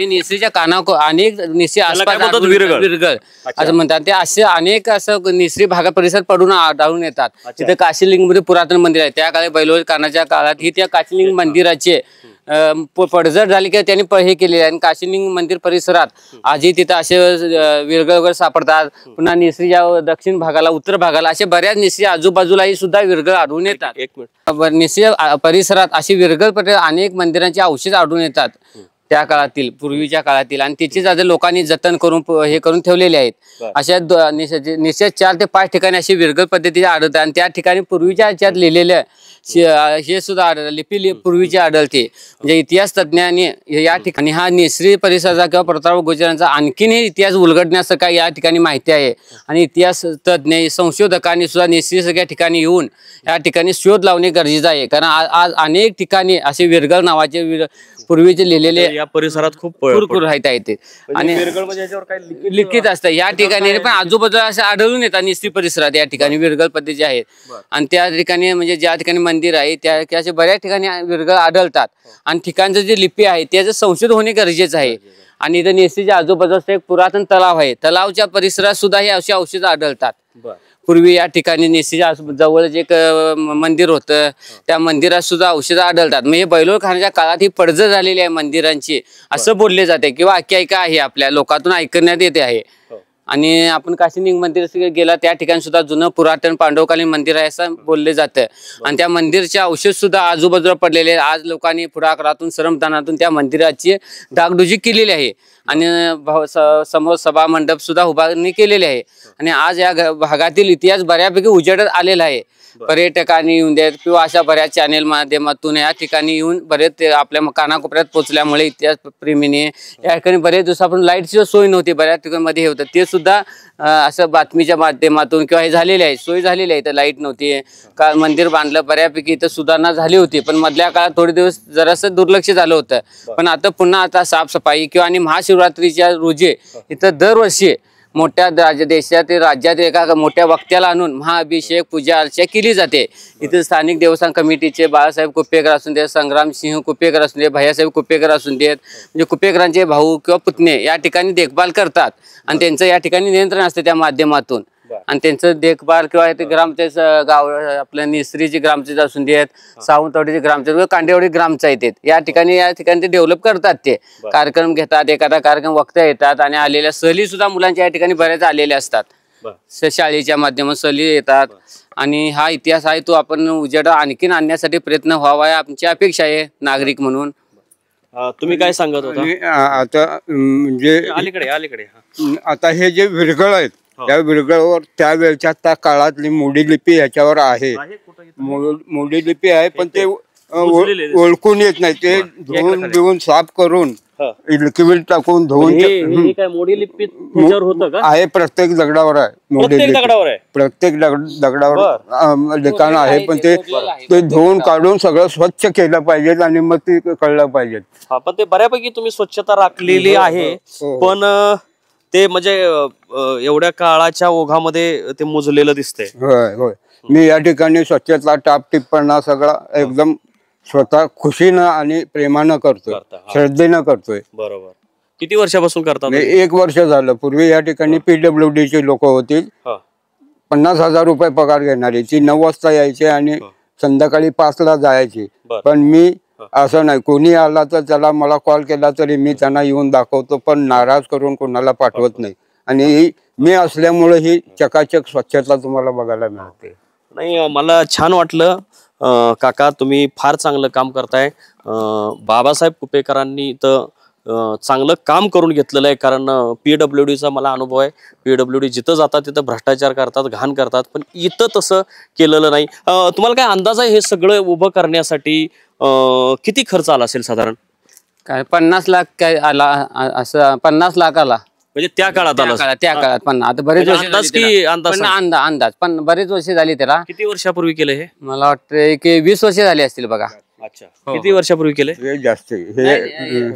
निसरीच्या कानावर अनेक निसरी आसपास विरगळ असं म्हणतात. ते असे अनेक असं निसरी भागात परिसर पडून आढळून येतात. तिथे काशीलिंग मध्ये पुरातन मंदिर आहे. त्या काळी बैलोज कानाच्या काळात ही त्या काशीलिंग मंदिराचे पडझड झाली की त्यांनी हे केलेले आहे. आणि काशीलिंग मंदिर परिसरात आजही तिथं असे विरगळ वगैरे सापडतात. पुन्हा निसरीच्या दक्षिण भागाला, उत्तर भागाला असे बऱ्याच निसरी आजूबाजूलाही सुद्धा विरगळ आढळून येतात. निसरी परिसरात अशी विरगळ अनेक मंदिरांचे अवशेष आढळून येतात त्या काळातील, पूर्वीच्या काळातील. आणि तिचीच आता लोकांनी जतन करून हे करून ठेवलेले आहेत. अशा निश्चित 4 ते 5 ठिकाणी अशी विरगळ पद्धतीचे आढळतात. आणि त्या ठिकाणी पूर्वीच्या ह्याच्यात लिहिलेलं हे सुद्धा लिपी पूर्वीची आढळते. म्हणजे इतिहास तज्ञांनी या ठिकाणी हा निसरी परिसराचा किंवा प्रतापराव गुजरांचा आणखीनही इतिहास उलगडण्यासारखा या ठिकाणी माहिती आहे. आणि इतिहास तज्ञ संशोधकांनी सुद्धा निसरी सगळ्या ठिकाणी येऊन या ठिकाणी शोध लावणे गरजेचं आहे. कारण आज अनेक ठिकाणी असे विरगळ नावाचे पूर्वीचे लिहिलेले या परिसरात खूप आहेत. आणि लिखित असतं या ठिकाणी. पण आजूबाजूला असं आढळून येतात निसरी परिसरात या ठिकाणी विरगळ पद्धतीचे आहेत. आणि त्या ठिकाणी म्हणजे ज्या ठिकाणी मंदिर आहे त्या असे बऱ्याच ठिकाणी विरगळ आढळतात. आणि ठिकाणचं जे लिपी आहे त्याचं संशोधन होणे गरजेचं आहे. आणि इथं निसरीच्या आजूबाजूला एक पुरातन तलाव आहे. तलावच्या परिसरात सुद्धा हे असे अवशेष आढळतात. पूर्वी या ठिकाणी निसरीच्या जवळच एक मंदिर होतं. त्या मंदिरात सुद्धा औषधं आढळतात. म्हणजे बैलोळ खानाच्या काळात ही पडझड झालेली आहे मंदिरांची असं बोलले जाते किंवा आख्यायिका आहे आपल्या लोकातून ऐकण्यात येते आहे. आणि आपण काशीलिंग मंदिर गेला त्या ठिकाणी सुद्धा जुनं पुरातन पांडवकालीन मंदिर आहे असं बोलले जातं. आणि त्या मंदिरचे अवशेष सुद्धा आजूबाजूला पडलेले. आज लोकांनी पुढाकारातून श्रमदानातून त्या मंदिराची डागडुजी केलेली आहे. आणि समोर सभा मंडप सुद्धा उभारणी केलेली आहे. आणि आज या भागातील इतिहास बऱ्यापैकी उजेडत आलेला आहे. पर्यटकांनी येऊन देत किंवा अशा बऱ्याच चॅनेल माध्यमातून या ठिकाणी येऊन बरेच आपल्या कानाकोपऱ्यात पोहोचल्यामुळे इतिहास प्रेमीने या ठिकाणी बरेच दिवसापासून लाईटची सोय नव्हती, बऱ्याच ठिकाणी हे होतं ते सुद्धा असं बातमीच्या माध्यमातून किंवा हे झालेले आहे, सोय झालेली आहे. तर लाईट नव्हती का मंदिर बांधलं, बऱ्यापैकी इथं सुधारणा झाली होती. पण मधल्या काळात थोडे दिवस जरासं दुर्लक्ष झालं होतं. पण आता पुन्हा आता साफसफाई किंवा आणि महाशिवरात्रीच्या रोजी इथं दरवर्षी मोठ्या देशातील राज्यात एका मोठ्या वक्त्याला आणून महाअभिषेक पूजा अर्चा केली जाते. इथे स्थानिक देवस्थान कमिटीचे बाळासाहेब कुपेकर असून देत, संग्रामसिंह कुपेकर असून देत, भैयासाहेब कुपेकर असून देत, म्हणजे कुपेकरांचे भाऊ किंवा पुतणे या ठिकाणी देखभाल करतात. आणि त्यांचं या ठिकाणी नियंत्रण असते त्या माध्यमातून. आणि त्यांचं देखभाल किंवा ते ग्रामचे गाव आपल्या निसरीचे ग्रामचे असून देत, सावंतवाडीचे ग्रामचे, कांडेवाडी ग्रामपंचायत या ठिकाणी ते डेव्हलप करतात. ते कार्यक्रम घेतात, एखादा कार्यक्रम वक्त्या येतात आणि आलेल्या सहली सुद्धा मुलांच्या या ठिकाणी बऱ्याच आलेल्या असतात. शाळेच्या माध्यमातून सहली येतात. आणि हा इतिहास आहे तो आपण उजेड आणखीन आणण्यासाठी प्रयत्न व्हावा आमची अपेक्षा आहे नागरिक म्हणून. तुम्ही काय सांगत होता? आता म्हणजे अलीकडे आता हे जे विरगळ आहेत त्या विरगळावर त्यावेळच्या त्या काळातली मोडी लिपी ह्याच्यावर आहे. मोडी लिपी आहे पण ते ओळखून येत नाही. ते धुवून बिवून साफ करून लिक्विड टाकून धुवून आहे. प्रत्येक दगडावर आहे मोडी लिपी, प्रत्येक दगडावर लिखाण आहे. पण ते धुवून काढून सगळं स्वच्छ केलं पाहिजे आणि मग ते कळलं पाहिजे. पण ते बऱ्यापैकी तुम्ही स्वच्छता राखलेली आहे. पण ते म्हणजे एवढ्या काळाच्या ओघामध्ये ते मुजलेलं दिसतंय. होय होय. मी या ठिकाणी स्वच्छता टापटिप्पणा सगळा एकदम स्वतः खुशीनं आणि प्रेमानं करतोय, श्रद्धेनं करतोय. बरोबर. किती वर्षापासून करतात? 1 वर्ष झालं. पूर्वी या ठिकाणी PWD ची लोक होती, 50,000 रुपये पगार घेणारी. ती 9 वाजता यायची आणि संध्याकाळी 5 ला जायची. पण मी असं नाही, कोणी आला तर त्याला मला कॉल केला तरी मी त्यांना येऊन दाखवतो, पण नाराज करून कोणाला पाठवत नाही. आणि मी असल्यामुळे ही चकाचक स्वच्छता तुम्हाला बघायला मिळते. नाही, मला छान वाटलं काका, तुम्ही फार चांगलं काम करताय. बाबासाहेब कुपेकरांनी तर चांगलं काम करून घेतलेलं आहे. कारण PWDचा मला अनुभव आहे. PWD जिथं जातात तिथं भ्रष्टाचार करतात, घाण करतात. पण इथं तसं केलेलं नाही. तुम्हाला काय अंदाज आहे हे सगळं उभं करण्यासाठी किती खर्च आला असेल साधारण? काय 50 लाख काय आला, असं 50 लाख आला. म्हणजे त्या काळात आला? त्या काळात. पण आता बरेच अंदाज की अंदाज पण बरेच वर्ष झाली त्याला. किती वर्षापूर्वी केलं हे? मला वाटतं की 20 वर्ष झाली असतील बघा. अच्छा. किती वर्षापूर्वी केले? हे जास्त हे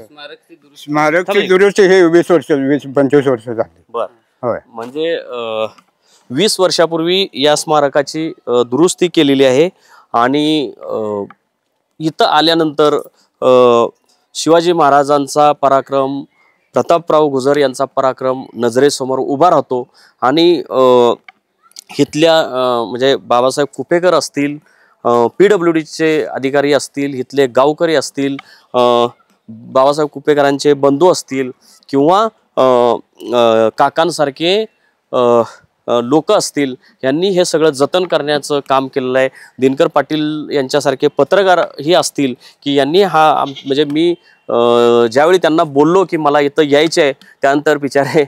स्मारकची दुरुस्ती हे 20-25 वर्ष झाली. बर. होय. म्हणजे 20 वर्षापूर्वी या स्मारकाची दुरुस्ती केलेली आहे. आणि इथं आल्यानंतर शिवाजी महाराजांचा पराक्रम, प्रतापराव गुजर यांचा पराक्रम नजरेसमोर उभा राहतो. आणि इथल्या म्हणजे बाबासाहेब कुपेकर असतील, PWDचे अधिकारी असतील, इथले गावकरी असतील, बाबासाहेब कुपेकरांचे बंधू असतील किंवा काकांसारखे लोक असतील, यांनी हे सगळं जतन करण्याचं काम केलेलं आहे. दिनकर पाटील यांच्यासारखे पत्रकार ही असतील की यांनी हा म्हणजे मी ज्यावेळी त्यांना बोललो की मला इथं यायचं आहे, त्यानंतर बिचारे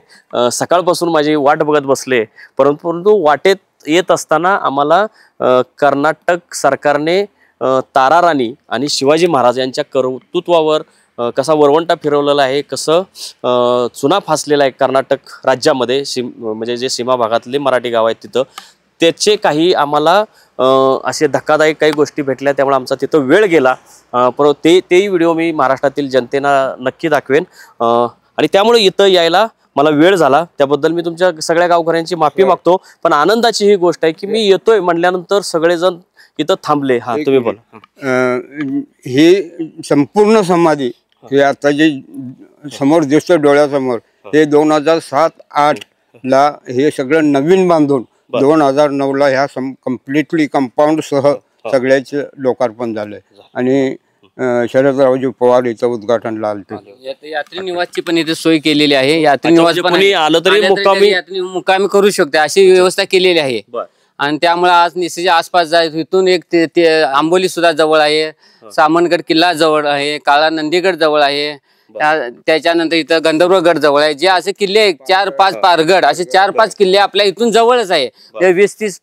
सकाळपासून माझी वाट बघत बसले. परंतु वाटेत येत असताना आम्हाला कर्नाटक सरकारने ताराराणी आणि शिवाजी महाराज यांच्या कर्तृत्वावर कसा वरवंटा फिरवलेला आहे, कसं चुना फासलेला आहे कर्नाटक राज्यामध्ये, म्हणजे जे सीमा भागातले मराठी गाव आहेत तिथं, त्याचे काही आम्हाला असे धक्कादायक काही गोष्टी भेटल्या. त्यामुळे आमचा तिथं वेळ गेला. परत तेही व्हिडिओ मी महाराष्ट्रातील जनतेला नक्की दाखवेन. आणि त्यामुळे इथं यायला मला वेळ झाला, त्याबद्दल मी तुमच्या सगळ्या गावकऱ्यांची माफी मागतो. पण आनंदाची ही गोष्ट आहे की मी येतोय म्हणल्यानंतर सगळेजण इथं थांबले. हा, तुम्ही बोला. ही संपूर्ण समाधी हे आता जे समोर दिसतं डोळ्यासमोर, हे 2007-8 ला हे सगळं नवीन बांधून 2009 ला ह्या कम्प्लिटली कंपाऊंड सह सगळ्याचे लोकार्पण झालंय. आणि शरदरावजी पवार इथं उद्घाटनला आलते. यात्री निवासची पण इथे सोय केलेली आहे. यात्री निवास पण आलं तरी मुक्कामी करू शकते अशी व्यवस्था केलेली आहे. आणि त्यामुळे आज निसरीच्या आसपास जायचं, इथून एक ते आंबोली सुद्धा जवळ आहे, सामनगड किल्ला जवळ आहे, काळा नंदीगड जवळ आहे. त्याच्यानंतर इथं गंधर्वगड जवळ आहे, जे असे किल्ले आहेत 4-5 पारगड, असे 4-5 किल्ले आपल्या इथून जवळच आहे. 20-30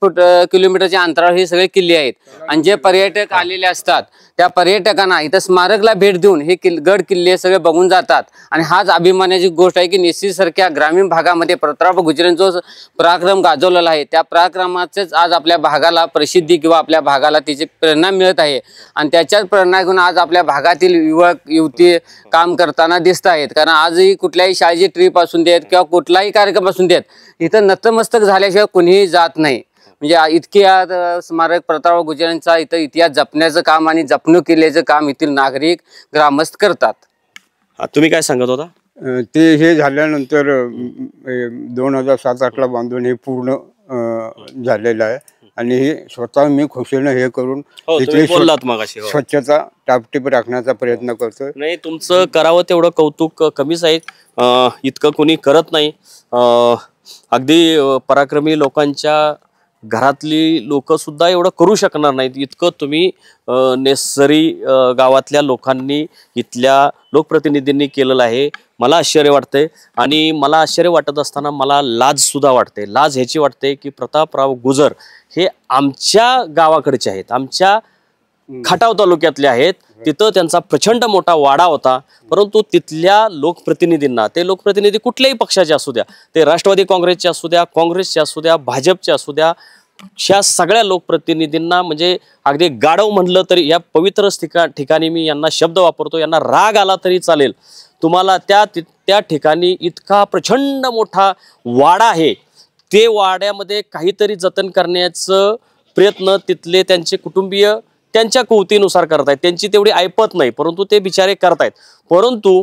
किलोमीटरच्या अंतरावर हे सगळे किल्ले आहेत. आणि जे पर्यटक आलेले असतात त्या पर्यटकांना इथं स्मारकला भेट देऊन हे गड किल्ले सगळे बघून जातात. आणि हाच अभिमानाची गोष्ट आहे की निश्चित सारख्या ग्रामीण भागामध्ये प्रतापराव गुजरांनी जो पराक्रम गाजवलेला आहे त्या पराक्रमाचेच आज आपल्या भागाला प्रसिद्धी किंवा आपल्या भागाला त्याचे प्रेरणा मिळत आहे. आणि त्याच्याच प्रेरणा घेऊन आज आपल्या भागातील युवक युवती काम करताना दिसत आहेत. कारण आजही कुठल्याही शाळेची ट्रिप असून देत किंवा कुठलाही कार्यक्रम असून देत इथं नतमस्तक झाल्याशिवाय कुणीही जात नाही. म्हणजे इतके स्मारक प्रतापराव गुजरांचा इथं इतिहास जपण्याचं काम आणि जपणूक केल्याचं काम येथील नागरिक ग्रामस्थ करतात. तुम्ही काय सांगत होता? ते हे झाल्यानंतर 2007-8ला बांधून हे पूर्ण झालेलं आहे. आणि हे स्वतः मी खुशीनं हे करून इथली स्वच्छता टापटीप राखण्याचा प्रयत्न करतोय. नाही, तुमचं करावं तेवढं कौतुक कमीच आहे. इतकं कोणी करत नाही. अगदी पराक्रमी लोकांच्या घरातली लोक सुद्धा एवढं करू शकणार नाहीत इतकं तुम्ही नेसरी गावातल्या लोकांनी इथल्या लोकप्रतिनिधींनी केलेलं आहे. मला आश्चर्य वाटतंय. आणि मला आश्चर्य वाटत असताना मला लाज सुद्धा वाटते. लाज ह्याची वाटते की प्रतापराव गुजर हे आमच्या गावाकडचे आहेत, आमच्या खटाव तालुक्यातले आहेत. तिथं त्यांचा प्रचंड मोठा वाडा होता. परंतु तिथल्या लोकप्रतिनिधींना, ते लोकप्रतिनिधी कुठल्याही पक्षाचे असू द्या, ते राष्ट्रवादी काँग्रेसचे असू द्या, काँग्रेसचे असू द्या, भाजपचे असू द्या, ह्या सगळ्या लोकप्रतिनिधींना म्हणजे अगदी गाढव म्हणलं तरी या पवित्र ठिकाणी मी यांना शब्द वापरतो, यांना राग आला तरी चालेल. तुम्हाला त्या ठिकाणी इतका प्रचंड मोठा वाडा आहे, ते वाड्यामध्ये काहीतरी जतन करण्याचं प्रयत्न तिथले त्यांचे कुटुंबीय त्यांच्या कुवतीनुसार करतायत. त्यांची तेवढी ऐपत नाही, परंतु ते बिचारे करतायत. परंतु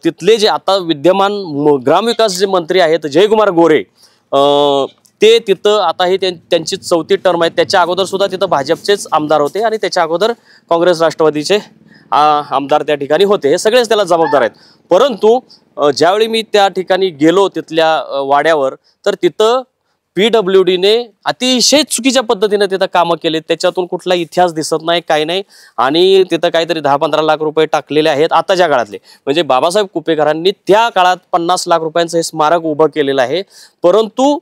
तिथले जे आता विद्यमान ग्रामविकास जे मंत्री आहेत जयकुमार गोरे, ते तिथं आता हे त्यांची 4थी टर्म आहे. त्याच्या अगोदर सुद्धा तिथं भाजपचेच आमदार होते आणि त्याच्या अगोदर काँग्रेस राष्ट्रवादीचे आमदार त्या ठिकाणी होते. हे सगळेच त्याला जबाबदार आहेत. परंतु ज्यावेळी मी त्या ठिकाणी गेलो तिथल्या वाड्यावर, तर तिथं PWDने अतिशय चुकीच्या पद्धतीने तिथं कामं केले. त्याच्यातून कुठला इतिहास दिसत नाही, काही नाही. आणि तिथं काहीतरी 10-15 लाख रुपये टाकलेले आहेत आताच्या काळातले. म्हणजे बाबासाहेब कुपेकरांनी त्या काळात 50 लाख रुपयांचं हे स्मारक उभं केलेलं आहे. परंतु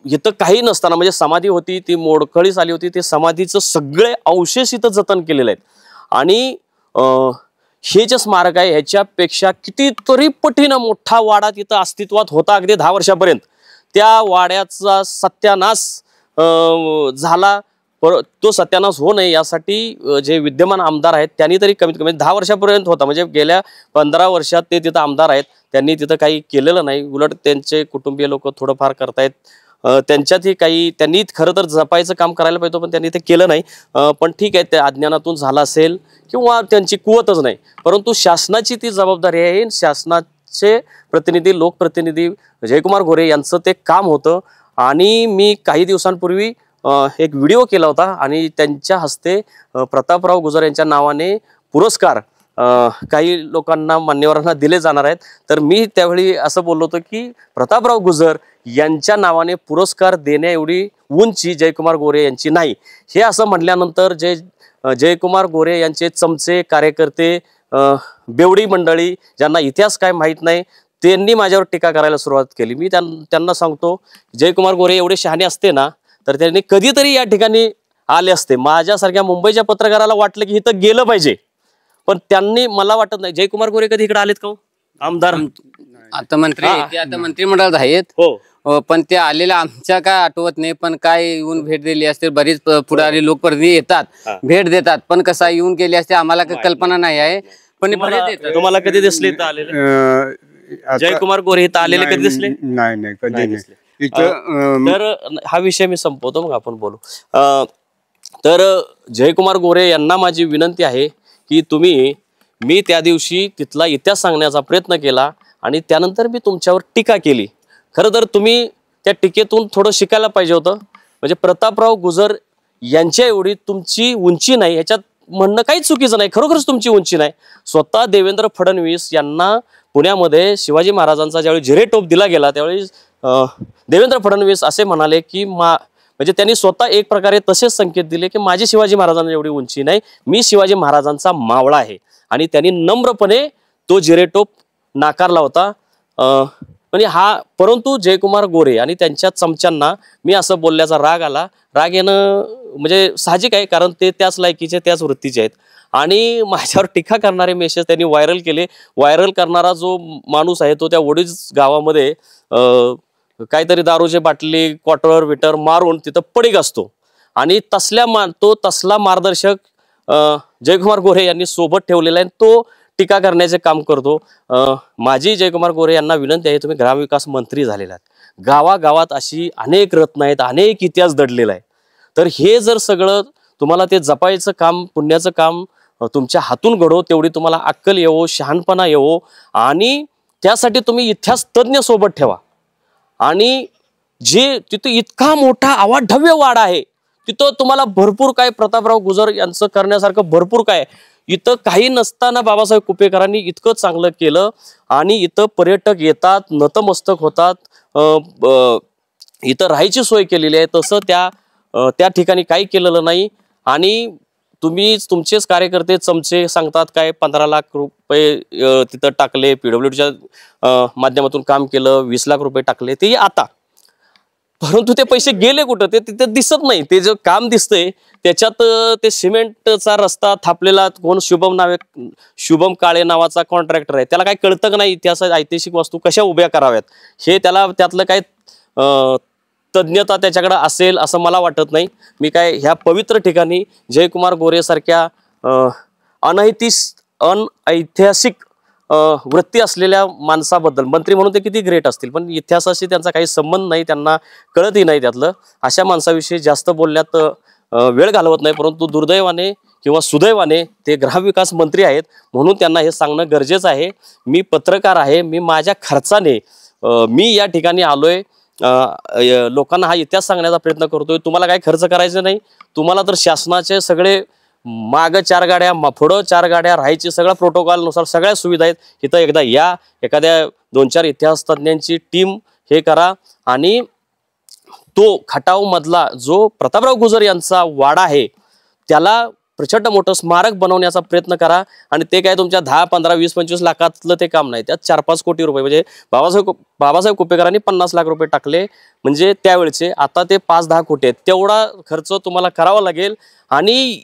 इथं काही नसताना म्हणजे समाधी होती ती मोडकळीस आली होती, ते समाधीचं सगळे अवशेष इथं जतन केलेले आहेत. आणि हे जे स्मारक आहे ह्याच्यापेक्षा कितीतरी पटीनं मोठा वाडा तिथं अस्तित्वात होता अगदी 10 वर्षापर्यंत. त्या वाड्याचा सत्यानाश झाला. तो सत्यानाश होऊ नये यासाठी जे विद्यमान आमदार आहेत त्यांनी तरी कमीत कमी 10 वर्षापर्यंत होता, म्हणजे गेल्या 15 वर्षात ते तिथं आमदार आहेत, त्यांनी तिथं काही केलेलं नाही. उलट त्यांचे कुटुंबीय लोक थोडंफार करतायत. त्यांच्यातही काही त्यांनी खरं तर जपायचं काम करायला पाहिजे पण त्यांनी ते केलं नाही. पण ठीक आहे, त्या अज्ञानातून झाला असेल किंवा त्यांची कुवतच नाही. परंतु शासनाची ती जबाबदारी आहे. शासनाचे प्रतिनिधी, लोकप्रतिनिधी जयकुमार गोरे यांचं ते काम होतं. आणि मी काही दिवसांपूर्वी एक व्हिडिओ केला होता आणि त्यांच्या हस्ते प्रतापराव गुजर यांच्या नावाने पुरस्कार काही लोकांना, मान्यवरांना दिले जाणार आहेत. तर मी त्यावेळी असं बोललो होतो की प्रतापराव गुजर यांच्या नावाने पुरस्कार देण्या एवढी उंची जयकुमार गोरे यांची नाही. हे असं म्हटल्यानंतर जयकुमार गोरे यांचे चमचे, कार्यकर्ते, बेवडी मंडळी, ज्यांना इतिहास काय माहीत नाही, त्यांनी माझ्यावर टीका करायला सुरुवात केली. मी त्यांना सांगतो, जयकुमार गोरे एवढे शहाणे असते ना तर त्यांनी कधीतरी या ठिकाणी आले असते. माझ्यासारख्या मुंबईच्या पत्रकाराला वाटलं की इथं गेलं पाहिजे, पण त्यांनी, मला वाटत नाही. जयकुमार गोरे कधी इकडे आलेत का आमदार? आता मंत्रिमंडळात आहेत. हो, पण ते आलेला आमच्या काय आठवत नाही. पण काय येऊन भेट दिली असते, बरीच पुढारी लोकप्रतिनिधी येतात, भेट देतात. पण कसा येऊन गेली असते आम्हाला कल्पना नाही आहे. पण तुम्हाला कधी दिसले इथं आलेले जयकुमार गोरे? इथं आलेले कधी दिसले? नाही, कधी नाही. तर हा विषय मी संपवतो, मग आपण बोलू. तर जयकुमार गोरे यांना माझी विनंती आहे की मी त्या दिवशी तिथला इतिहास सांगण्याचा प्रयत्न केला आणि त्यानंतर मी तुमच्यावर टीका केली. खरं तर तुम्ही त्या टीकेतून थोडं शिकायला पाहिजे होतं. म्हणजे प्रतापराव गुजर यांच्या एवढी तुमची उंची नाही, ह्याच्यात म्हणणं काहीच चुकीचं नाही. खरोखरच तुमची उंची नाही. स्वतः देवेंद्र फडणवीस यांना पुण्यामध्ये शिवाजी महाराजांचा ज्यावेळी जिरेटोप दिला गेला त्यावेळी देवेंद्र फडणवीस असे म्हणाले की म्हणजे त्यांनी स्वतः एक प्रकारे तसेच संकेत दिले की माझी शिवाजी महाराजांना एवढी उंची नाही, मी शिवाजी महाराजांचा मावळा आहे. आणि त्यांनी नम्रपणे तो जिरेटोप नाकारला होता. म्हणजे परंतु जयकुमार गोरे आणि त्यांच्या चमच्यांना मी असं बोलल्याचा राग आला. राग येणं म्हणजे साहजिक आहे, कारण ते त्याच लायकीचे त्याच वृत्तीचे आहेत. आणि माझ्यावर टीका करणारे मेसेज त्यांनी व्हायरल केले. व्हायरल करणारा जो माणूस आहे तो त्या वडीज गावामध्ये काहीतरी दारूचे बाटली क्वार्टर विटर मारून तिथं पडीक असतो. आणि तो तसला मार्गदर्शक जयकुमार गोरे यांनी सोबत ठेवलेला आहे. तो टीका करण्याचे काम करतो. माझी जयकुमार गोरे यांना विनंती आहे, तुम्ही ग्रामविकास मंत्री झालेला आहात. गावागावात अशी अनेक रत्न आहेत, अनेक इतिहास दडलेला आहे. तर हे जर सगळं तुम्हाला ते जपायचं काम, पुण्याचं काम तुमच्या हातून घडो, तेवढी तुम्हाला अक्कल येवो, शहाणपणा येवो. आणि त्यासाठी तुम्ही इतिहास तज्ज्ञ सोबत ठेवा. आणि जे तिथं इतका मोठा अवाढव्य वाडा आहे, तिथं तुम्हाला भरपूर काय प्रतापराव गुजर यांचं करण्यासारखं भरपूर काय. इथं काही नसताना बाबासाहेब कुपेकरांनी इतकं चांगलं केलं. आणि इथं पर्यटक येतात, नतमस्तक होतात, इथं राहायची सोय केलेली आहे. तसं त्या ठिकाणी काही केलेलं नाही. आणि तुमचेच कार्यकर्ते चमचे सांगतात काय 15 लाख रुपये तिथं टाकले, PWDच्या माध्यमातून काम केलं, 20 लाख रुपये टाकले, ते आता. परंतु ते पैसे गेले कुठं ते तिथे दिसत नाही. ते जे काम दिसतंय त्याच्यात ते सिमेंटचा रस्ता थापलेला कोण शुभम काळे नावाचा कॉन्ट्रॅक्टर आहे. त्याला काही कळतं का नाही इतिहासात ऐतिहासिक वस्तू कशा उभ्या कराव्यात हे, त्यातलं काय तज्ञता त्याच्याकडे असेल असं मला वाटत नाही. मी काय ह्या पवित्र ठिकाणी जयकुमार गोरे सारख्या अनऐतिहासिक वृत्ती असलेल्या माणसाबद्दल, मंत्री म्हणून ते किती ग्रेट असतील पण इतिहासाशी त्यांचा काही संबंध नाही, त्यांना कळतही नाही त्यातलं, अशा माणसाविषयी जास्त बोलण्यात वेळ घालवत नाही. परंतु दुर्दैवाने किंवा सुदैवाने ते ग्रामविकास मंत्री आहेत म्हणून त्यांना हे सांगणं गरजेचं आहे. मी पत्रकार आहे, मी माझ्या खर्चाने मी या ठिकाणी आलोय, लोकांना हा इतिहास सांगण्याचा प्रयत्न करतोय. तुम्हाला काय खर्च करायचं नाही. तुम्हाला तर शासनाचे सगळे माग 4 गाड्या, पुढं 4 गाड्या, राहायची सगळ्या प्रोटोकॉलनुसार सगळ्या सुविधा आहेत. इथं एकदा या, एखाद्या 2-4 इतिहास तज्ञांची टीम हे करा. आणि तो खटाव मधला जो प्रतापराव गुजर यांचा वाडा आहे त्याला प्रचंड मोठं स्मारक बनवण्याचा प्रयत्न करा. आणि ते काय तुमच्या 10, 15, 20, 25 लाखातलं ते काम नाही. त्यात 4-5 कोटी रुपये, म्हणजे बाबासाहेब कुपेकरांनी 50 लाख रुपये टाकले म्हणजे त्यावेळेचे, आता ते 5-10 कोटी आहेत. तेवढा खर्च तुम्हाला करावा लागेल. आणि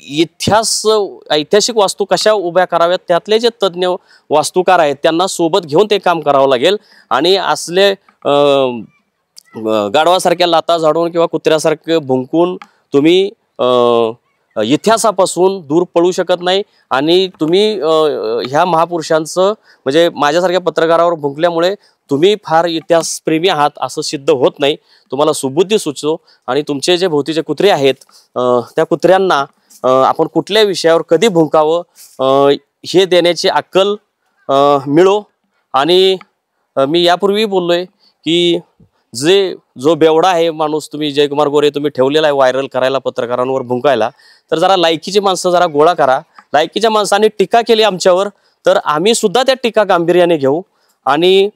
ऐतिहासिक वास्तू कशा उभ्या कराव्यात त्यातले जे तज्ज्ञ वास्तुकार आहेत त्यांना सोबत घेऊन ते काम करावं लागेल. आणि असले गाढवासारख्या लाता झाडून किंवा कुत्र्यासारखं भुंकून तुम्ही इतिहासापासून दूर पळू शकत नाही. आणि तुम्ही ह्या महापुरुषांचं म्हणजे माझ्यासारख्या पत्रकारावर भुंकल्यामुळे तुम्ही फार इतिहासप्रेमी आहात असं सिद्ध होत नाही. तुम्हाला सुबुद्धी सुचतो. आणि तुमचे जे भोवतीचे कुत्रे आहेत त्या कुत्र्यांना आपण कुठल्या विषयावर कधी भुंकावं हे देण्याची अक्कल मिळो. आणि मी यापूर्वी बोललोय की जो बेवडा आहे माणूस तुम्ही जयकुमार गोरे तुम्ही ठेवलेला आहे व्हायरल करायला, पत्रकारांवर भुंकायला, तर जरा लायकीची माणसं जरा गोळा करा. लायकीच्या माणसांनी टीका केली आमच्यावर तर आम्ही सुद्धा त्या टीका गांभीर्याने घेऊ. आणि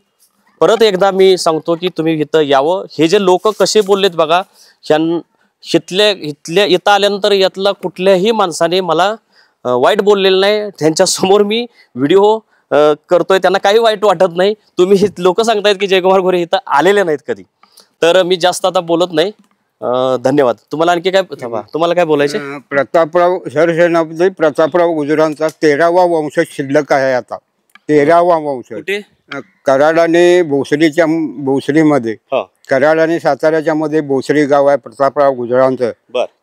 परत एकदा मी सांगतो की तुम्ही इथं यावं. हे जे लोक कसे बोललेत बघा, इथं आल्यानंतर यातला कुठल्याही माणसाने मला वाईट बोललेलं नाही. त्यांच्यासमोर मी व्हिडिओ करतोय, त्यांना काही वाईट वाटत नाही. तुम्ही लोक सांगतायत की जयकुमार गोरे इथं आलेले नाहीत कधी, तर मी जास्त आता बोलत नाही. धन्यवाद. तुम्हाला आणखी काय तुम्हाला काय बोलायचे? प्रतापराव सरसेनापती प्रतापराव गुजरांचा 13वा वंश शिल्लक आहे आता. 13वा वंश कराड आणि भोसरीमध्ये, कराड आणि साताऱ्याच्या मध्ये भोसरी गाव आहे प्रतापराव गुजरांचं.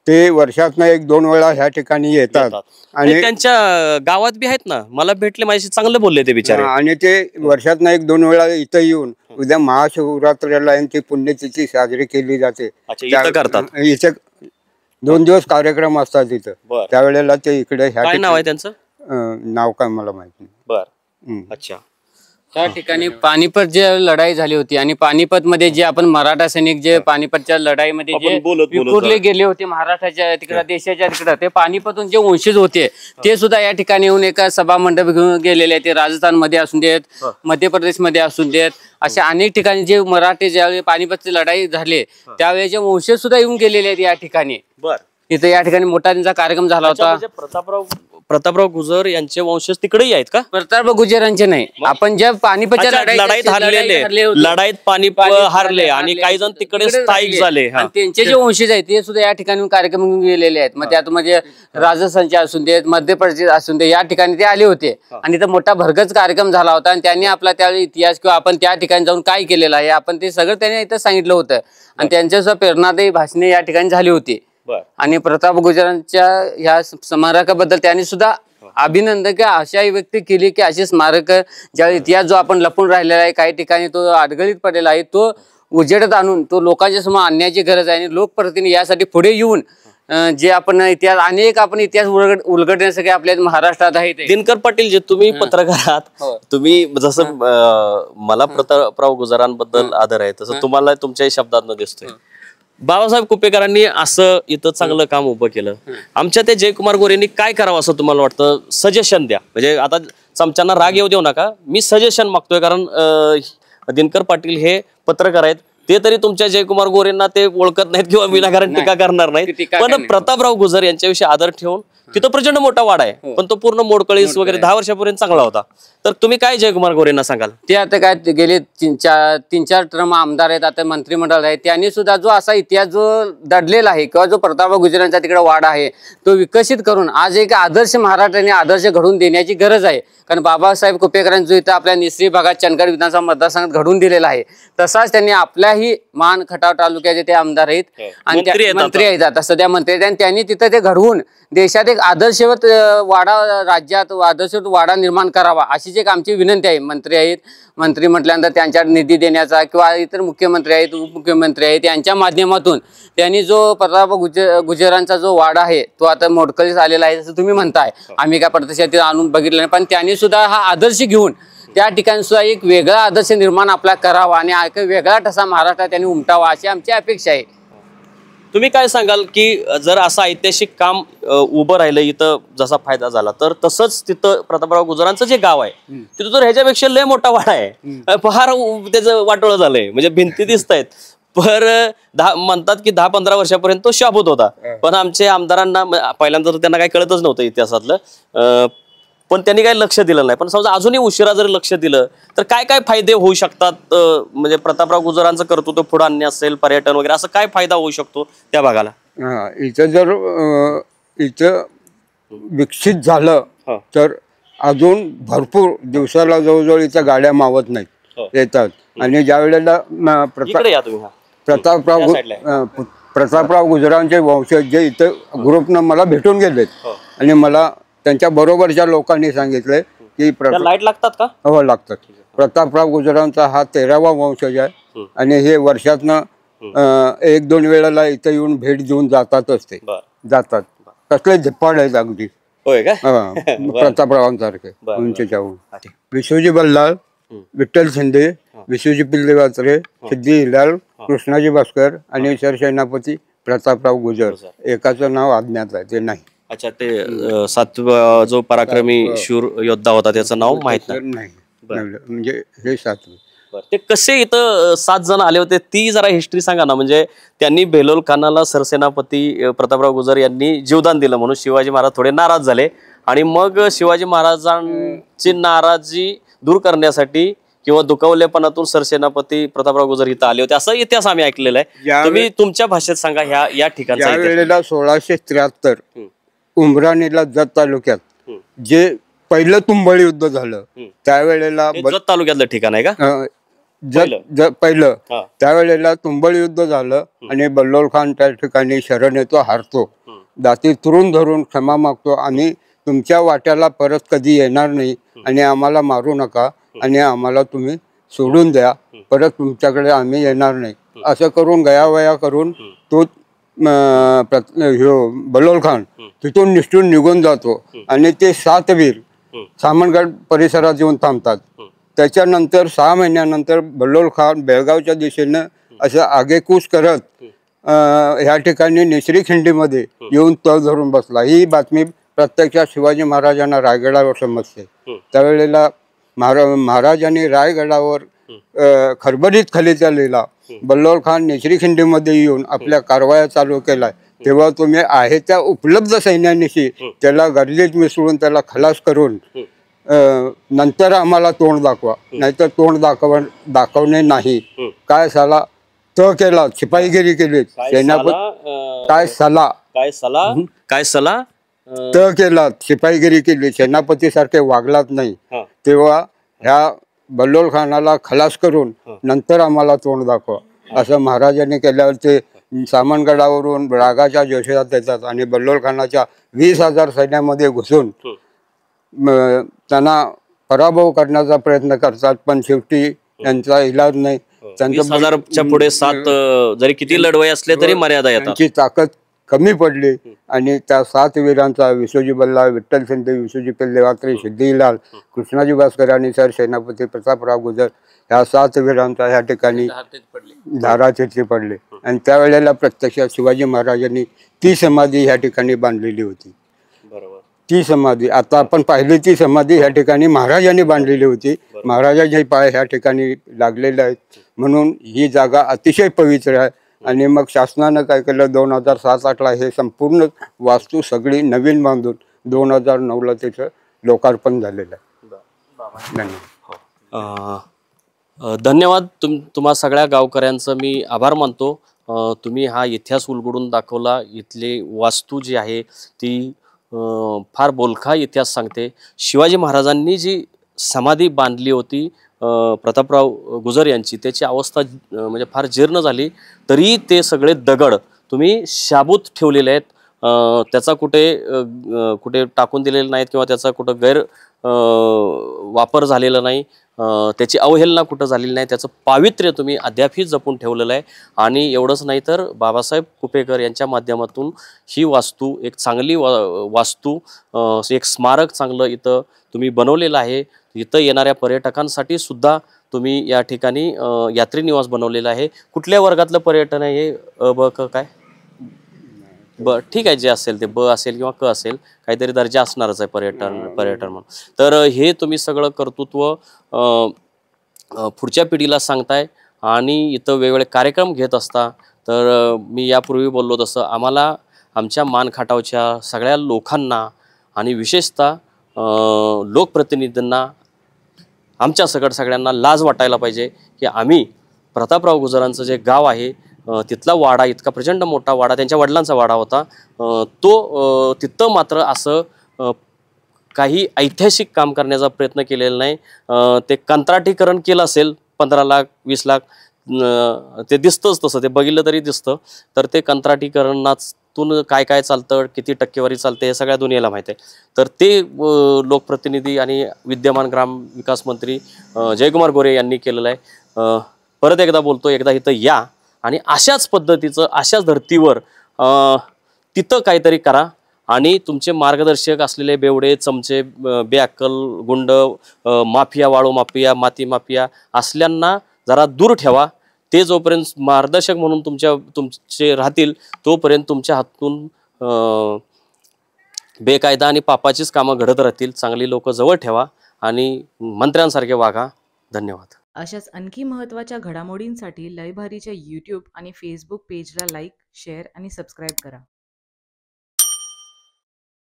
ते वर्षातनं 1-2 वेळा ह्या ठिकाणी येतात. आणि त्यांच्या गावात बी आहेत ना, मला भेटले, माझ्याशी चांगलं बोलले ते बिचारे. आणि ते वर्षातनं 1-2 वेळा इथं येऊन उद्या महाशिवरात्रीला यांची पुण्यतिथी साजरी केली जाते. इथे 2 दिवस कार्यक्रम असतात इथं. त्यावेळेला ते इकडे काय नाव आहे त्यांचं? नाव काय मला माहित नाही. बरं, अच्छा. त्या ठिकाणी पानिपत जे लढाई झाली होती आणि पानिपत मध्ये जे आपण मराठा सैनिक जे पानिपतच्या लढाईमध्ये जे विखुरले गेले होते महाराष्ट्राच्या तिकडे, देशाच्या तिकडे, ते पानिपतून जे वंशज होते ते सुद्धा या ठिकाणी येऊन एका सभा मंडप घेऊन गेलेले. ते राजस्थान मध्ये असून देत, मध्य प्रदेश मध्ये असून देत, अशा अनेक ठिकाणी जे मराठे ज्यावेळी पानिपतची लढाई झाली त्यावेळेचे वंशज सुद्धा येऊन गेलेले आहेत या ठिकाणी. इथं या ठिकाणी मोठा त्यांचा कार्यक्रम झाला होता. प्रतापराव गुजर यांचे वंशज तिकडेही आहेत का? प्रतापराव गुजरांचे नाही, आपण ज्या पानिपतच्या लढाईत हरलेले, लढाईत पानिपत हारले आणि काही जण तिकडे स्थायिक झाले. त्यांचे जे वंशज आहेत ते सुद्धा या ठिकाणी कार्यक्रम गेलेले आहेत. मग त्यात म्हणजे राजस्थानचे असून दे, मध्य प्रदेश असून दे, या ठिकाणी ते आले होते आणि इथं मोठा भरगच कार्यक्रम झाला होता आणि त्यांनी आपला त्यावेळी इतिहास किंवा आपण त्या ठिकाणी जाऊन काय केलेलं आहे आपण ते सगळं त्यांनी इथं सांगितलं होतं आणि त्यांच्या सुद्धा प्रेरणादायी भाषणे या ठिकाणी झाली होती. आणि प्रताप गुजरांच्या ह्या स्मारकाबद्दल त्यांनी सुद्धा अभिनंदन की अशा व्यक्त केली की असे स्मारक ज्या इतिहास जो आपण लपून राहिलेला आहे काही ठिकाणी तो अडगळीत पडलेला आहे तो उजेडात आणून तो लोकांच्या समोर आणण्याची गरज आहे आणि लोकप्रतिनिधी यासाठी पुढे येऊन जे आपण इतिहास अनेक आपण इतिहास उलगडण्यासाठी आपल्या महाराष्ट्रात आहे. दिनकर पाटील जे तुम्ही पत्रकार आहात, तुम्ही जसं मला प्रतापराव गुजरांबद्दल आदर आहे तसं तुम्हाला तुमच्या शब्दात दिसतोय. बाबासाहेब कुपेकरांनी असं इथं चांगलं काम उभं केलं, आमच्या ते जयकुमार गोरेंनी काय करावं असं तुम्हाला वाटतं? सजेशन द्या. म्हणजे आता चमच्यांना राग येऊ देऊ नका, मी सजेशन मागतोय कारण दिनकर पाटील हे पत्रकार आहेत, ते तरी तुमच्या जयकुमार गोरेंना ते ओळखत नाहीत किंवा विनाकारण टीका करणार नाहीत, पण प्रतापराव गुजर यांच्याविषयी आदर ठेवून तिथं प्रचंड मोठा वाडा आहे पण तो पूर्ण मोडकळीस वगैरे 10 वर्षापर्यंत चांगला होता. तर तुम्ही काय जयकुमार गोरेंना सांगाल? ते आता काय गेले 3-4 टर्म आमदार आहेत, आता मंत्रिमंडळ आहे, त्यांनी सुद्धा जो असा इतिहास जो दडलेला आहे किंवा जो प्रतापराव गुजरांचा तिकडे वाडा आहे तो विकसित करून आज एक आदर्श महाराष्ट्राने आदर्श घडवून देण्याची गरज आहे. कारण बाबासाहेब कुपेकरांनी जो इथं आपल्या निसरी भागात चंदगड विधानसभा मतदारसंघात घडवून दिलेला आहे तसाच त्यांनी आपल्याही मान खटाव तालुक्याचे ते आमदार आहेत आणि मंत्री आहेत, आता सध्या मंत्री आहेत आणि त्यांनी तिथं ते घडवून देशात एक आदर्शवत वाडा, राज्यात आदर्शवत वाडा निर्माण करावा अशीच एक आमची विनंती आहे. मंत्री आहेत, मंत्री म्हटल्यानंतर त्यांच्या निधी देण्याचा किंवा इतर मुख्यमंत्री आहेत, उपमुख्यमंत्री आहेत, यांच्या माध्यमातून त्यांनी जो प्रताप गुजरांचा जो वाडा आहे तो आता मोडकळीस आलेला आहे असं तुम्ही म्हणताय, आम्ही काय प्रत्यक्षात आणून बघितलं नाही, पण त्यांनी सुद्धा हा आदर्श घेऊन त्या ठिकाणी सुद्धा एक वेगळा आदर्श निर्माण आपला करावा आणि एक वेगळा ठसा महाराष्ट्रात त्यांनी उमटावा अशी आमची अपेक्षा आहे. तुम्ही काय सांगाल की जर असं ऐतिहासिक काम उभं राहिलं इथं जसा फायदा झाला तर तसंच तिथं प्रतापराव गुजरांचं जे गाव आहे तिथं तर ह्याच्यापेक्षा लय मोठा वाडा आहे, फार त्याचं वाटोळं झालंय, म्हणजे भिंती दिसत आहेत पर म्हणतात की 10-15 वर्षापर्यंत तो शाबूत होता, पण आमच्या आमदारांना पहिल्यांदा तर त्यांना काही कळतच नव्हतं इतिहासातलं, पण त्यांनी काही लक्ष दिलं नाही. पण समजा अजूनही उशिरा जर लक्ष दिलं तर काय काय फायदे होऊ शकतात? म्हणजे प्रतापराव गुजरांचं कर्तृत्व पुढे आणणे असेल, पर्यटन वगैरे, असं काय फायदा होऊ शकतो त्या भागाला? इथं जर इथं विकसित झालं तर अजून भरपूर दिवसाला जवळजवळ इथं गाड्या मावत नाहीत येतात आणि ज्या वेळेला प्रतापराव गुजरांचे वंशज जे इथं ग्रुपनं मला भेटून गेलेत आणि मला त्यांच्या बरोबरच्या लोकांनी सांगितलंय की लाईट लागतात का? हो लागतात. प्रतापराव गुजरांचा हा 13वा वंशज आहे आणि हे वर्षातनं 1-2 वेळेला इथं येऊन भेट देऊन जातातच, ते जातात. कसले झिप्पाड आहेत अगदी प्रतापरावांसारखे उंचीच्या उंच. विश्वजी बल्लाळ, विठ्ठल शिंदे, विश्वजी पिल्लेवात्रे, सिद्धी हिलाल, कृष्णाजी भास्कर आणि सरसेनापती प्रतापराव गुजर. एकाचं नाव अज्ञात आहे, ते नाही. अच्छा, ते 7वा जो पराक्रमी शूर योद्धा होता त्याचं नाव माहित नाही, म्हणजे हे 7वे. ते कसे इथं 7 जण आले होते ती जरा हिस्ट्री सांगा ना. म्हणजे त्यांनी बेलोल खानाला सरसेनापती प्रतापराव गुजर यांनी जीवदान दिलं म्हणून शिवाजी महाराज थोडे नाराज झाले आणि मग शिवाजी महाराजांची नाराजी दूर करण्यासाठी किंवा दुखावलेपणातून सरसेनापती प्रतापराव गुजर इथं आले होते असा इतिहास आम्ही ऐकलेला आहे. तुम्ही तुमच्या भाषेत सांगा या ठिकाणचा. वेळेला 1673 उमराणीला जत तालुक्यात जे पहिलं तुंबळ युद्ध झालं त्यावेळेला जत तालुक्यातलं ठिकाण आहे का? पहिलं त्यावेळेला तुंबळ युद्ध झालं आणि बल्लोल खान त्या ठिकाणी शरण येतो, हारतो, दाती तुरून धरून क्षमा मागतो आणि तुमच्या वाट्याला परत कधी येणार नाही आणि आम्हाला मारू नका आणि आम्हाला तुम्ही सोडून द्या, परत तुमच्याकडे आम्ही येणार नाही असं करून गयावया करून तो बल्लोल खान तिथून निष्ठून निघून जातो आणि ते 7 वीर सामनगड परिसरात येऊन थांबतात. त्याच्यानंतर 6 महिन्यानंतर बल्लोल खान बेळगावच्या दिशेनं असं आगेकूच करत ह्या ठिकाणी निसरी खिंडीमध्ये येऊन तळ धरून बसला. ही बातमी प्रत्यक्षात शिवाजी महाराजांना रायगडावर समजते. त्यावेळेला महाराजांनी रायगडावर खरबरीत खलिता लिहिला. बल्लोल खान निसरी खिंडीमध्ये येऊन आपल्या कारवाया चालू केल्या. तेव्हा तुम्ही आहे त्या उपलब्ध सैन्यानिशी त्याला गर्दीत मिसळून त्याला खलास करून नंतर आम्हाला तोंड दाखवा, नाहीतर तोंड दाखवणे नाही. काय साला तो केला, शिपाईगिरी केली, सेनापती काय सला त केला, शिपाईगिरी केली, सेनापती सारखे वागलात नाही. तेव्हा ह्या बल्लोल खानाला खलास करून नंतर आम्हाला तोंड दाखवा असं महाराजांनी केल्यावर ते सामनगडावरून रागाच्या जोशात येतात आणि बल्लोल खानाच्या 20,000 सैन्यामध्ये घुसून त्यांना पराभव करण्याचा प्रयत्न करतात. पण शेवटी त्यांचा इलाज नाही. 20,000च्या पुढे 7 जरी किती लढवई असले तरी मर्यादा येतात. त्यांची ताकद कमी पडली आणि त्या 7 वीरांचा विसोजी बल्ला, विठ्ठल शिंदे, विसोजी पेल्लेवात्रे, सिद्धिलाल, कृष्णाजी भास्कर आणि सर सेनापती प्रतापराव गुजर ह्या 7 वीरांचा ह्या ठिकाणी धारातीर्थी पडले. आणि त्यावेळेला प्रत्यक्षात शिवाजी महाराजांनी ती समाधी ह्या ठिकाणी बांधलेली होती. ती समाधी आता आपण पाहिली, ती समाधी ह्या ठिकाणी महाराजांनी बांधलेली होती. महाराजांचे पाय ह्या ठिकाणी लागलेले आहेत म्हणून ही जागा अतिशय पवित्र आहे. आणि मग शासनानं काय केलं, 2007-08ला हे संपूर्ण वास्तू सगळी नवीन बांधून 2009ला त्याचं लोकार्पण झालेलं आहे. धन्यवाद. धन्यवाद. तुम्हा सगळ्या गावकऱ्यांचं मी आभार मानतो. तुम्ही हा इतिहास उलगडून दाखवला. इथली वास्तू जी आहे ती फार बोलका इतिहास सांगते. शिवाजी महाराजांनी जी समाधी बांधली होती प्रतापराव गुजर यांची, त्याची अवस्था म्हणजे फार जीर्ण झाली, तरी ते सगळे दगड तुम्ही शाबूत ठेवलेले आहेत. त्याचा कुठे टाकून दिलेले नाहीत किंवा त्याचा कुठं गैर वापर झालेला नाही, त्याची अवहेलना कुठं झालेली नाही. त्याचं पावित्र्य तुम्ही अद्यापही जपून ठेवलेलं आहे. आणि एवढंच नाही तर बाबासाहेब कुपेकर यांच्या माध्यमातून ही वास्तू एक चांगली वास्तू, एक स्मारक चांगलं इथं तुम्ही बनवलेलं आहे. इथं येणाऱ्या पर्यटकांसाठी सुद्धा तुम्ही या ठिकाणी यात्री निवास बनवलेला आहे. कुठल्या वर्गातलं पर्यटन आहे हे? ब क काय ब ठीक आहे, जे असेल ते ब असेल किंवा क असेल, काहीतरी दर्जा असणारच आहे पर्यटन म्हणून. तर हे तुम्ही सगळं कर्तृत्व पुढच्या पिढीला सांगताय आणि इथं वेगवेगळे कार्यक्रम घेत असता. तर मी यापूर्वी बोललो तसं आम्हाला आमच्या मानखाटावच्या सगळ्या लोकांना आणि विशेषतः लोकप्रतिनिधींना आमच्या सगळ्यांना लाज वाटायला पाहिजे की आम्ही प्रतापराव गुजरांचं जे गाव आहे तिथला वाडा, इतका प्रचंड मोठा वाडा, त्यांच्या वडिलांचा वाडा होता, तो तिथं मात्र असं काही ऐतिहासिक काम करण्याचा प्रयत्न केलेला नाही. ते कंत्राटीकरण केलं असेल 15 लाख 20 लाख, ते दिसतंच तसं, ते बघितलं तरी दिसतं. तर ते कंत्राटीकरणातून काय काय चालतं, किती टक्केवारी चालते, हे सगळ्या दुनियेला माहीत आहे. तर ते लोकप्रतिनिधी आणि विद्यमान ग्रामविकास मंत्री जयकुमार गोरे यांनी केलेलं आहे. परत एकदा बोलतो, एकदा इथं या आणि अशाच पद्धतीचं, अशाच धर्तीवर तिथं काहीतरी करा. आणि तुमचे मार्गदर्शक असलेले बेवडे, चमचे, बेअक्कल, गुंड, माफिया, वाळू माफिया, माती माफिया असल्यांना जरा दूर ठेवा. ते जोपर्यंत मार्गदर्शक म्हणून तुमचे राहतील तोपर्यंत तुमच्या हातून बेकायदा आणि पापाचीच कामं घडत राहतील. चांगली लोक जवळ ठेवा आणि मंत्र्यांसारखे वागा. धन्यवाद. अशाच आणखी महत्त्वाच्या घडामोडींसाठी लयभारीच्या यूट्यूब आणि फेसबुक पेजला लाईक, शेअर आणि सबस्क्राईब करा.